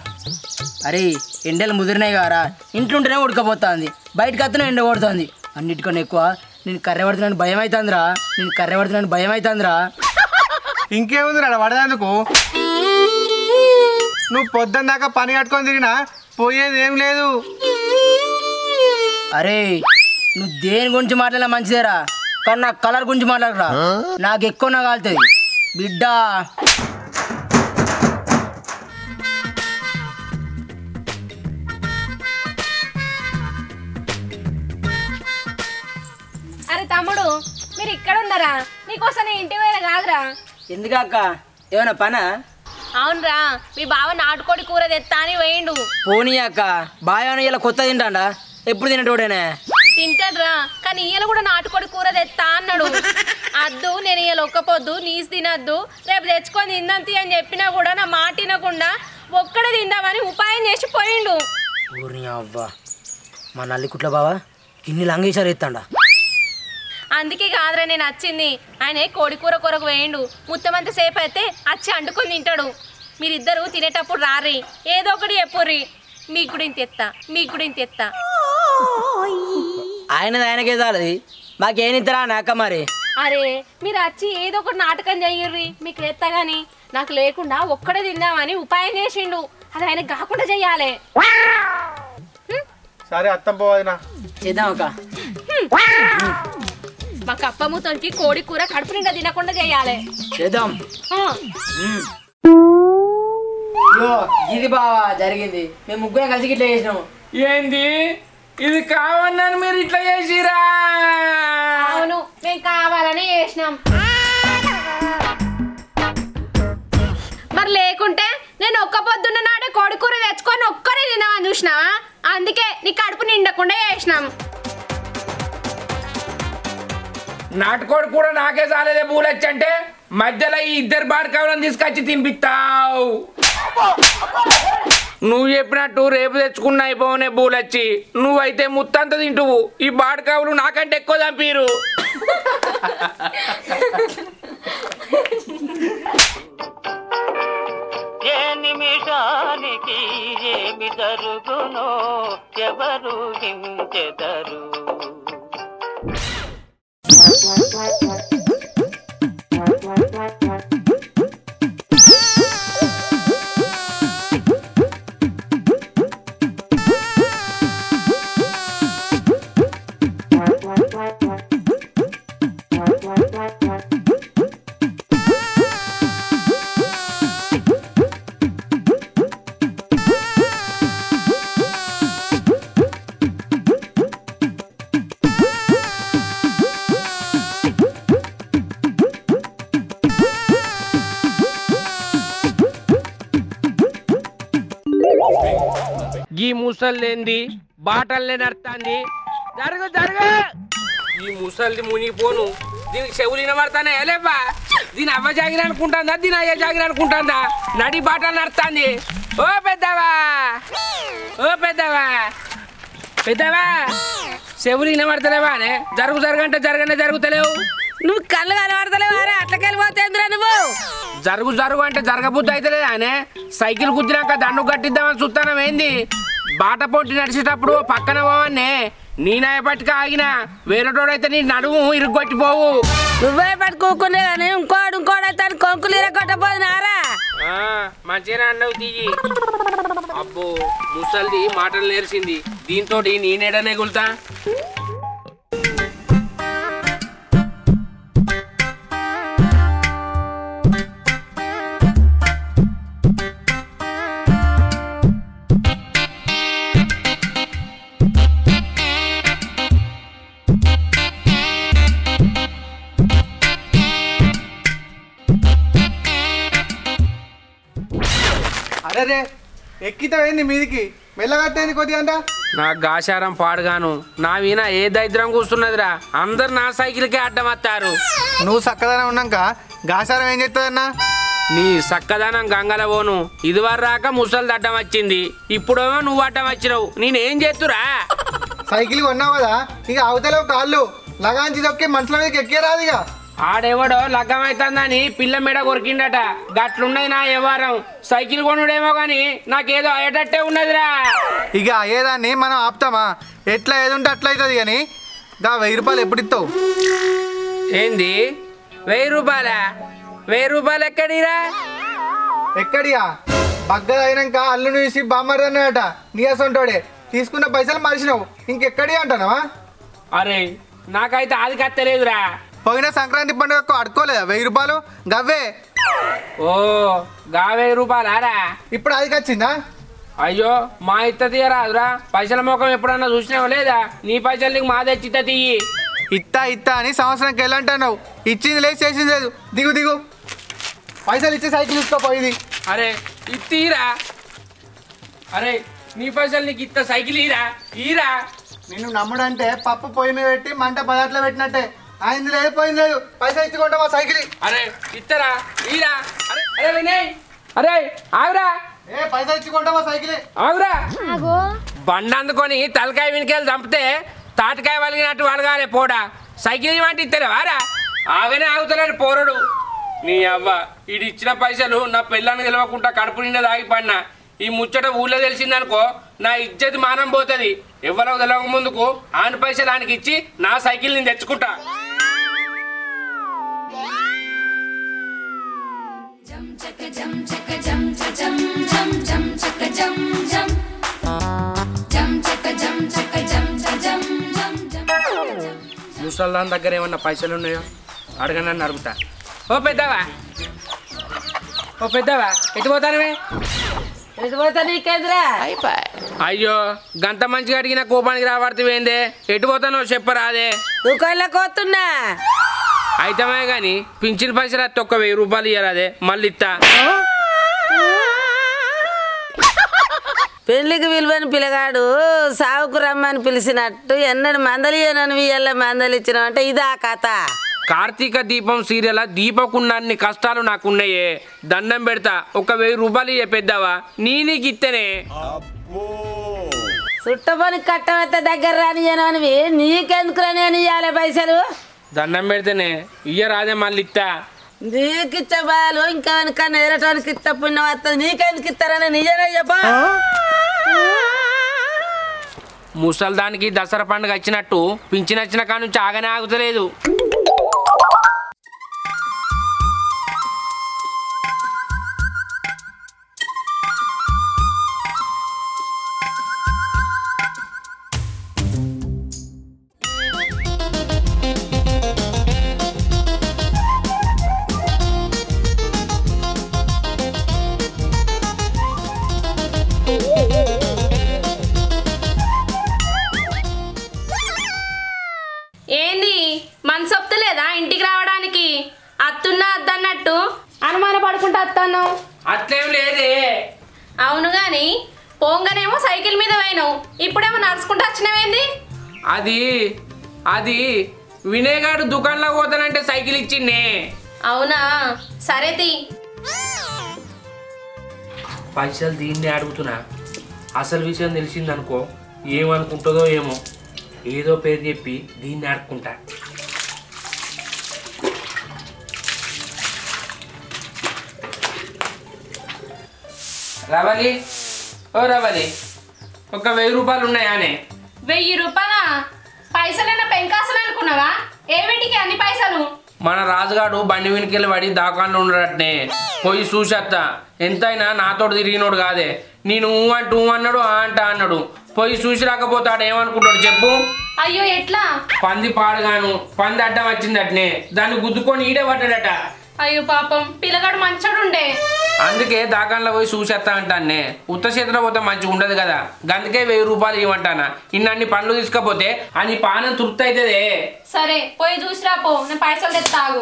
అరే ఎండలు ముదిరినాయి కారా, ఇంట్లో ఉంటేనే ఉడకపోతుంది, బయటకు వస్తేనే ఎండ కొడుతుంది. అన్నిటికన్నా ఎక్కువ నేను కర్రె పడుతున్నాను భయం అవుతుందిరా. ఇంకేముందిరా పడేందుకు? నువ్వు పొద్దున్న దాకా పని కట్టుకొని తిరిగినా పోయేది ఏం లేదు. అరే నువ్వు దేని గురించి మాట్లాడినా మంచిదేరా, కానీ నాకు కలర్ గురించి మాట్లాడరా, నాకు ఎక్కువ నాకు కాలుతుంది బిడ్డ. అరే తమ్ముడు మీరు ఇక్కడ ఉన్నారా? నీకోసం నేను ఇంటికి పోయేది కాదురా. ఎందుకక్క ఏమైనా పనా? అవునరా, మీ బావ నాటుకోడి కూర తెత్తా అని వేయండు. పోనీ అక్క బాగా ఇలా కొత్త తింటాడా? ఎప్పుడు తినేటోడేనే తింటాడ్రా, కానీ ఇయ్యలు కూడా నాటుకోడి కూర తెత్తా అన్నాడు. అద్దు నేను ఇయ్యలు ఒక్కపోద్దు, నీసు తినద్దు, రేపు తెచ్చుకొని తిందంతి అని చెప్పినా కూడా నా మాట తినకుండా ఒక్కడే తిందామని ఉపాయం చేసి పోయిండు. ఊరిని అవ్వా మా నల్లికుట్ల బావా కిన్ని లంగేశారు ఎత్తాడా? అందుకే కాదురా నేను వచ్చింది. ఆయన కోడి కూర కొరకు వేయండు, ముత్తమంత సేపు అయితే వచ్చి అండుకొని తింటాడు. మీరిద్దరు తినేటప్పుడు రారి, ఏదో ఒకటి చెప్పుర్రి, మీకు కూడా ఇంత ఎత్తా. ఆయనకే చాలది, మాకేం ఇస్తారా నాక మరి? అరే మీరు వచ్చి ఏదో ఒకటి నాటకం చెయ్యర్రి, మీకు ఎత్తా గాని నాకు లేకుండా ఒక్కడే తిందామని ఉపాయం చేసిండు. అది ఆయన కాకుండా చెయ్యాలి. సరే అత్తం పోవదినా చేద్దాం అక్క. మా కప్పముతోనికి కోడి కూర కడుపు నిండా తినకుండా చెయ్యాలి. చేద్దాం. ఇది బావా జరిగింది, మేము ముగ్గురం కలిసి ఇట్లా చేసినాం. ఏంది ఇది కావన్నాను మీరు ఇట్లా చేసిరా? అవును మేము కావాలని చేసినాం. మరి లేకుంటే నేను ఒక్క పొద్దున్న నాడే కోడి కూర తెచ్చుకొని ఒక్కరే తినామని చూసినావా? అందుకే నీ కడుపు నిండకుండా చేసినాం. నాటుకోడి కూడా నాకే చాలేదే పూలొచ్చి అంటే మధ్యలో ఈ ఇద్దరు బాడకావులను తీసుకొచ్చి తినిపిస్తావు. నువ్వు చెప్పినట్టు రేపు తెచ్చుకున్నా అయిపోనే పూలొచ్చి, నువ్వైతే ముత్తంత తింటువు. ఈ బాడకావులు నాకంటే ఎక్కువ చంపీరు. ఏ నిమిషానికి ఏమి జరుగునో ఎవరు హించెదరు. ఈ ముసల్లేంది బాటల్లే నడుతుంది. జరుగు ఈ ముసల్ది మునిగిపోను, దీనికి చెవులు వినబడతానే లేవా? దీని అవ్వ జాగిరి అనుకుంటుందా, దీని అయ్య జాగిరి అనుకుంటుందా? నడి బాటలు నడుతుంది. ఓ పెద్దవా చెవులు వినబడతలేవా అనే? జరుగంటే జరుగుతలేవు. నువ్వు కళ్ళు కనబడతలేవా? అట్లకెళ్ళిపోతేంద్రా నువ్వు? జరుగు అంటే జరగబుద్ధి అయితే అనే? సైకిల్ కుదిరాక దండు కట్టిద్దామని చూస్తానం ఏంది? బాట పొంటి నడిచేటప్పుడు పక్కన పోవన్నే నేనాయ పట్టుక ఆగినా, వేరేటోడైతే నీ నడుము ఇరుగొట్టిపోవు. నువ్వే పట్టుకోకుండా కానీ ఇంకోడైతే కొంకులు ఇరగొట్టపోయినారా? మంచిగా అన్నవు తీయి. అబ్బో ముసల్ది మాటలు నేర్చింది, దీంతో నేనేడనే గుల్తా. అరే ఎక్కితావేంది మీదికి? మెల్లగట్టేంది కొద్దిగా అంట. నా గాశారం పాడుగాను, నా వీణ ఏ దరిద్రం కూస్తున్నదిరా. అందరు నా సైకిల్కే అడ్డం వస్తారు. నువ్వు చక్కదనం ఉన్నాక గాసారం ఏం చేస్తుందన్నా? నీ సక్కదనం గంగల పోను ఇదివరరాక ముసలి అడ్డం వచ్చింది ఇప్పుడేమో నువ్వు అడ్డం వచ్చినావు నేనేం చేస్తురా సైకిల్ కొన్నావు కదా ఇక అవతలేవు కాళ్ళు లగాంచి తొక్కి మనుషుల మీదకి ఎక్కే రాదు ఇక ఆడెవడో లగ్గం అవుతుందని పిల్ల మెడ కొరికిండట గట్లున్నది నా వ్యవహారం సైకిల్ కొనుడేమో గాని నాకేదో అయ్యేటట్టే ఉన్నదిరా ఇక అయ్యేదాన్ని మనం ఆపుతామా ఎట్లా ఏదుంటే అట్లా అవుతుంది కానీ దా 1000 రూపాయలు ఎప్పుడు ఇస్తావు ఏంది 1000 రూపాయలా 1000 రూపాయలు ఎక్కడిరా ఎక్కడియా బగ్గద అయినాక అల్లు చూసి బామ్మర్ అన్నాడట నీసంటోడే తీసుకున్న పైసలు మరిచినావు ఇంకెక్కడి అంటానవా అరే నాకైతే అది కత్తలేదురా పోయిన సంక్రాంతి పండుగకు అడుకోలేదా 1000 రూపాయలు గవ్వే ఓ గా 1000 రూపాయలారా ఇప్పుడు అది వచ్చిందా అయ్యో మా ఇత్త తీయరాదురా పైసల ముఖం ఎప్పుడన్నా చూసినావా లేదా నీ పైసలు నీకు మా తెచ్చిత తీయి ఇత్తా అని సంవత్సరానికి వెళ్ళంటున్నావు ఇచ్చింది లేదు చేసింది లేదు దిగు దిగు పైసలు ఇచ్చి సైకిల్ తీసుకోపోయింది అరే ఇత్తీరా అరే నీ పైసలు నీకు ఇత్త సైకిల్ ఈరా నిన్ను నమ్ముడంటే పప్పు పొయ్యి మీద పెట్టి మంట పదార్థలో పెట్టినట్టే అయింది లేదు పోయింది లేదు పైసలు ఇచ్చుకుంటావా సైకిల్ అరే ఇత్తరా ఈరా అరే అరే వినయ్ అరే ఆగురా పైసలు ఇచ్చుకుంటావా సైకిల్ ఆగురా బండి అందుకొని తలకాయ వెనుకెళ్ళి చంపితే తాటికాయ వలిగినట్టు వలగాలి పోడా సైకిల్ ఇవ్వంటే ఇత్తలే వారా ఆగనే ఆగుతలేడు పోరడు నీ అవ్వ ఈడు ఇచ్చిన పైసలు నా పిల్లని తెలియకుండా కడుపు నిండా తాగిపడినా ఈ ముచ్చట ఊళ్ళో తెలిసిందనుకో నా ఇజ్జతి మానం పోతుంది ఎవరో తెలియక ముందుకు ఆని పైసలు ఆయనకి ఇచ్చి నా సైకిల్ నేను తెచ్చుకుంటా ముసల్దాన్ దగ్గర ఏమన్నా పైసలు ఉన్నాయో అడగనని అడుగుతా ఓ పెద్దవా ఎటు పోతానవే అయ్యో గంత మంచిగా అడిగిన కోపానికి రాబడుతుంది ఎటు పోతానో చెప్పరాదే దుకాణంలోకి అయితమే గాని పింఛన్ పైసలు అత్త ఒక్క 1000 రూపాయలు ఇయ్యరాదే మళ్ళీ ఇస్తా పెళ్లికి విలువని పిల్లగాడు సావుకు రమ్మని పిలిచినట్టు ఎన్నడు మందలియనని ఇయ్యాల మందలు ఇచ్చినావంటే ఇదా కథ కార్తీక దీపం సీరియల్ దీపకున్నన్ని కష్టాలు నాకున్నాయే దండం పెడతా ఒక 1000 రూపాయలు ఇయ్య పెద్దవా నీకు ఇత్తనే చుట్టపని కట్టమైతే దగ్గర రానియనవి నీకెందుకు నేను ఇయ్యాలి పైసలు దండం పెడితేనే ఇయ్య రాదే మళ్ళీ ఇస్తా నీకు ఇచ్చే బాలు ఇంకా వెనకన్నా ఎరటానికి ఇస్తా పుణ్యం వస్తుంది నీకెందుకు ఇస్తారని నిజమే చెప్పా ముసల్దానికి దసరా పండుగ వచ్చినట్టు పింఛన్ వచ్చిన కాడ నుంచి ఆగనే ఆగుతలేదు ఏంది మనసొప్తలేదా ఇంటికి రావడానికి అత్తున్నా అద్దన్నట్టు అనుమాన పడుకుంటా అత్తాను అట్లేం లేదే అవును గాని పోంగనేమో సైకిల్ మీద పోయినావు ఇప్పుడేమో నడుచుకుంటూ వచ్చినవేంది అది వినయగాడు దుకాణంలో పోతానంటే సైకిల్ ఇచ్చిండే అవునా సరేది పైసలు దీన్ని అడుగుతున్నా అసలు విషయం తెలిసిందనుకో ఏమనుకుంటుందో ఏమో ఏదో పేరు చెప్పి దీన్ని ఆడుకుంటా రవలి ఓ రవలి ఒక 1000 రూపాయలు ఉన్నాయానే 1000 రూపాయల పైసలైనా పెంకాసలు అనుకున్నావా ఏమిటికి అన్ని పైసలు మన రాజుగాడు బండి వెనుకెళ్ళి పడి దాకాంలో ఉండటనే పోయి చూసేస్తా ఎంతైనా నాతోడు తిరిగినోడు కాదే నేను అంటూ అన్నాడు అన్నాడు పోయి చూసి రాకపోతాడు ఏమనుకుంటాడు చెప్పు అయ్యో ఎట్లా పంది పాడుగాను పంది అడ్డం వచ్చిందటనే దాన్ని గుద్దుకొని ఈడే పడ్డాడట అయ్యో పాపం పిల్లగాడు మంచోడుండే అందుకే దాకాంలో పోయి చూసేస్తా అంటానే ఉత్త చేతిలో పోతే మంచిగా ఉండదు కదా గందుకే 1000 రూపాయలు ఇవ్వమంటానా ఇన్ని పండ్లు తీసుకపోతే అని పానం తృప్తి అవుతుందే సరే పోయి చూసిరా పో నేను పైసలు తెస్తాగు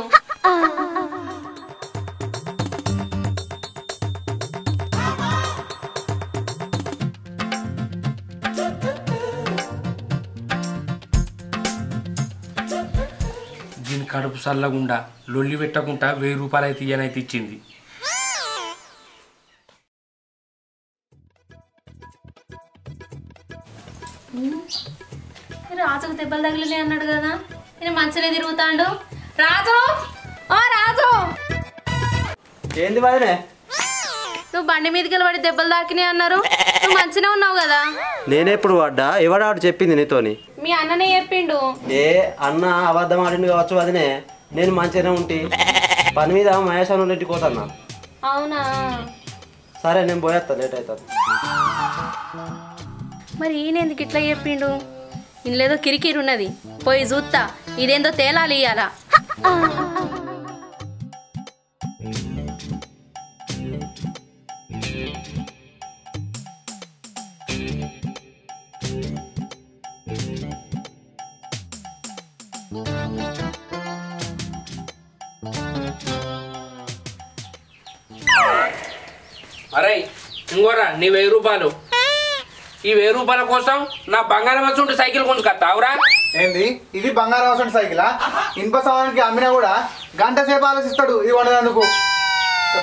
దీని కడుపు చల్లగుండా లొల్లి పెట్టకుండా 1000 రూపాయలు అయితే ఇయ్యనైతే ఇచ్చింది రాజుకు దెబ్బలు తగిలినాయి అన్నాడు కదా, నేను మంచిగా తిరుగుతాడు. రాజు, ఓ రాజు, ఏంది వదినే? నువ్వు బండి మీదకి వెళ్ళి పడి దెబ్బలు తాకినాయి అన్నారు. నువ్వు మంచిగా ఉన్నావు కదా? నేనెప్పుడు పడ్డా? ఎవడాడు చెప్పింది నీతోని? మీ అన్ననే చెప్పిండు. ఏ అన్న అబద్ధం ఆడింది కావచ్చు వదినే. నేను మంచిగానే ఉంటి. పని మీద మహేష్ అన్న ఇంటికి పోతాన్నా. అవునా? సరే నేను పోయేస్తా, లేట్ అవుతుంది. మరి ఈయన ఎందుకు ఇట్లా చెప్పిండు? ఇందులేదో కిరికిరి ఉన్నది, పోయి చూస్తా. ఇదేందో తేలాలి ఇయ్యాలా. అరే ఇంకోరా నీ 1000 రూపాయలు. ఈ 1000 రూపాయల కోసం నా బంగారం వచ్చి సైకిల్ కొనుక్కొస్తావురా? ఏంది ఇది బంగారం అవసరం సైకిలా? ఇనుప సామానికి అమ్మినా కూడా గంట సేపు ఆలోచిస్తాడు ఇది వండేందుకు.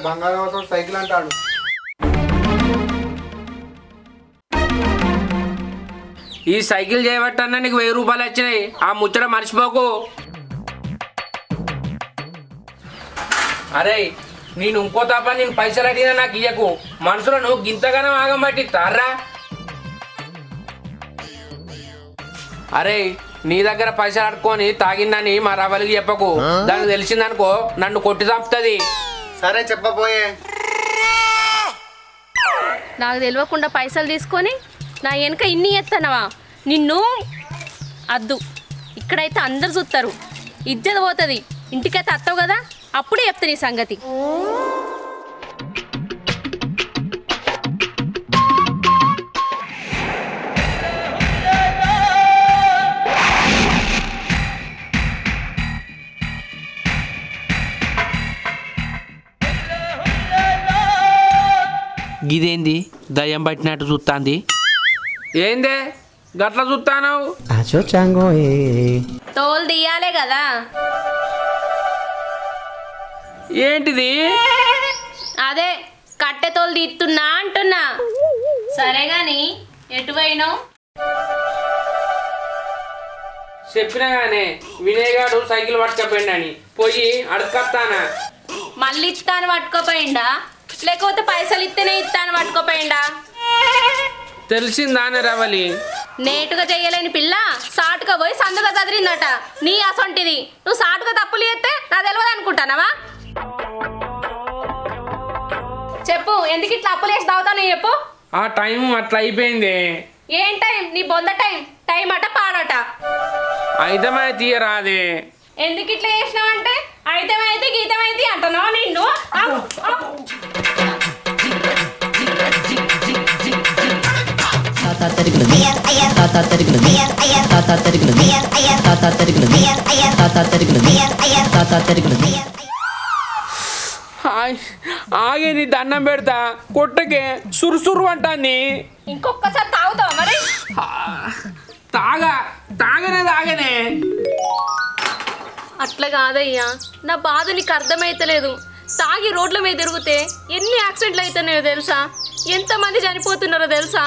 బంగారం అవసరం సైకిల్ అంటాడు. ఈ సైకిల్ చేయబట్టన్నా నీకు 1000 రూపాయలు వచ్చినాయి. ఆ ముచ్చట మర్చిపోకు. అరే నేను ఇంకో తప్ప నేను పైసలు అడిగినా నాకు ఇయ్యకు. మనసులో నువ్వు గింతగానో ఆగం పట్టిస్తారా? అరే నీ దగ్గర పైసలు అడుక్కొని తాగిందని మా రవలికి చెప్పకు. దానికి తెలిసిందనుకో నన్ను కొట్టి చంపుతుంది. సరే చెప్పబోయే. నాకు తెలియకుండా పైసలు తీసుకొని నా వెనక ఇన్ని ఎత్తనవా? నిన్ను అద్దు. ఇక్కడైతే అందరు చూస్తారు, ఇజ్జత పోతుంది. ఇంటికైతే అత్తవు కదా, అప్పుడే చెప్తా నీ సంగతి. గిదేంది దయ్యం పట్టినట్టు చూస్తాంది? ఏందే గట్ల చూస్తాను? తోలు తీయాలే కదా. ఏంటిది? అదే కట్టె తోలు తీస్తున్నా అంటున్నా. సరే గాని ఎటు పోయినావు? చెప్పినా గానే వినయగాడు సైకిల్ పట్టుకపోయిండని పోయి అడగత్తానా. మళ్ళీ ఇస్తాను పట్టుకోపోయిండా, లేకపోతే పైసలు ఇస్తేనే ఇస్తాను పట్టుకోపోయిండా? తెలిసిందానే రవలి. నేటుగా చెయ్యలేని పిల్ల సాటుగా పోయి సందుగా చదిరిందట. నీ అసొంటిది. నువ్వు సాటుగా తప్పులు చేస్తే నా తెలియదు అనుకుంటానవా? చెప్పు, ఎందుకు ఇట్లా అప్పులు వేసి తాగుతావు? చెప్పు. ఆ టైం అట్లా అయిపోయింది. ఏం టైం? నీ బొంద టైం. టైం అట పాడట. అయితమే తీయరాదే. ఎందుకు ఇట్లా చేసినావు అంటే అయితమైతే గీతమైతే అంటున్నావు నిన్ను. ఆగే నీ దండం పెడతా, కొట్టకే సురుసురు అంటాన్ని. ఇంకొకసారి తాగుతావా మరి? తాగనే. అట్లా కాదయ్యా, నా బాధ నీకు అర్థమైతలేదు. తాగి రోడ్ల మీద తిరిగితే ఎన్ని యాక్సిడెంట్లు అవుతున్నాయో తెలుసా? ఎంతమంది చనిపోతున్నారో తెలుసా?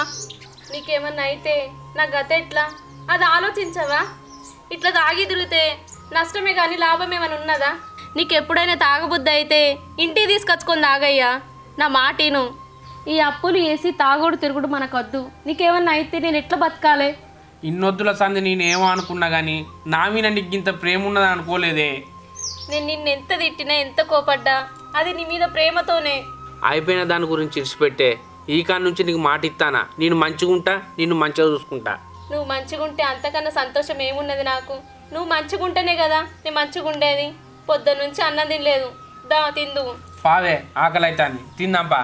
నీకేమన్నా అయితే నా గత ఎట్లా? అది ఆలోచించవా? ఇట్లా తాగి తిరిగితే నష్టమే కానీ లాభం ఏమైనా ఉన్నదా? నీకు ఎప్పుడైనా తాగబుద్ధి అయితే ఇంటికి తీసుకొచ్చుకొని తాగయ్యా, నా మాటిను. ఈ అప్పులు వేసి తాగుడు తిరుగుడు మనకొద్దు. నీకేమన్నా అయితే నేను ఎట్లా బతకాలి? ఇన్నొద్దుల సంది నేనేమో అనుకున్నా గానీ నా మీద నీకు ఇంత ప్రేమ ఉన్నదని అనుకోలేదే. నేను నిన్ను ఎంత తిట్టినా, ఎంత కోపడ్డా అది నీ మీద ప్రేమతోనే. అయిపోయిన దాని గురించి ఇడిచిపెట్టే. ఈ కాడ నుంచి నీకు మాట ఇస్తానా, నేను మంచిగుంటా, నిన్ను మంచిగా చూసుకుంటా. నువ్వు మంచిగుంటే అంతకన్నా సంతోషం ఏమున్నది నాకు? నువ్వు మంచిగుంటేనే కదా నేను మంచిగుండేది. పొద్దున్న నుంచి అన్నం తినలేదు, దా తిందు. పావే ఆకలి అవుతాన్ని తిందాంపా.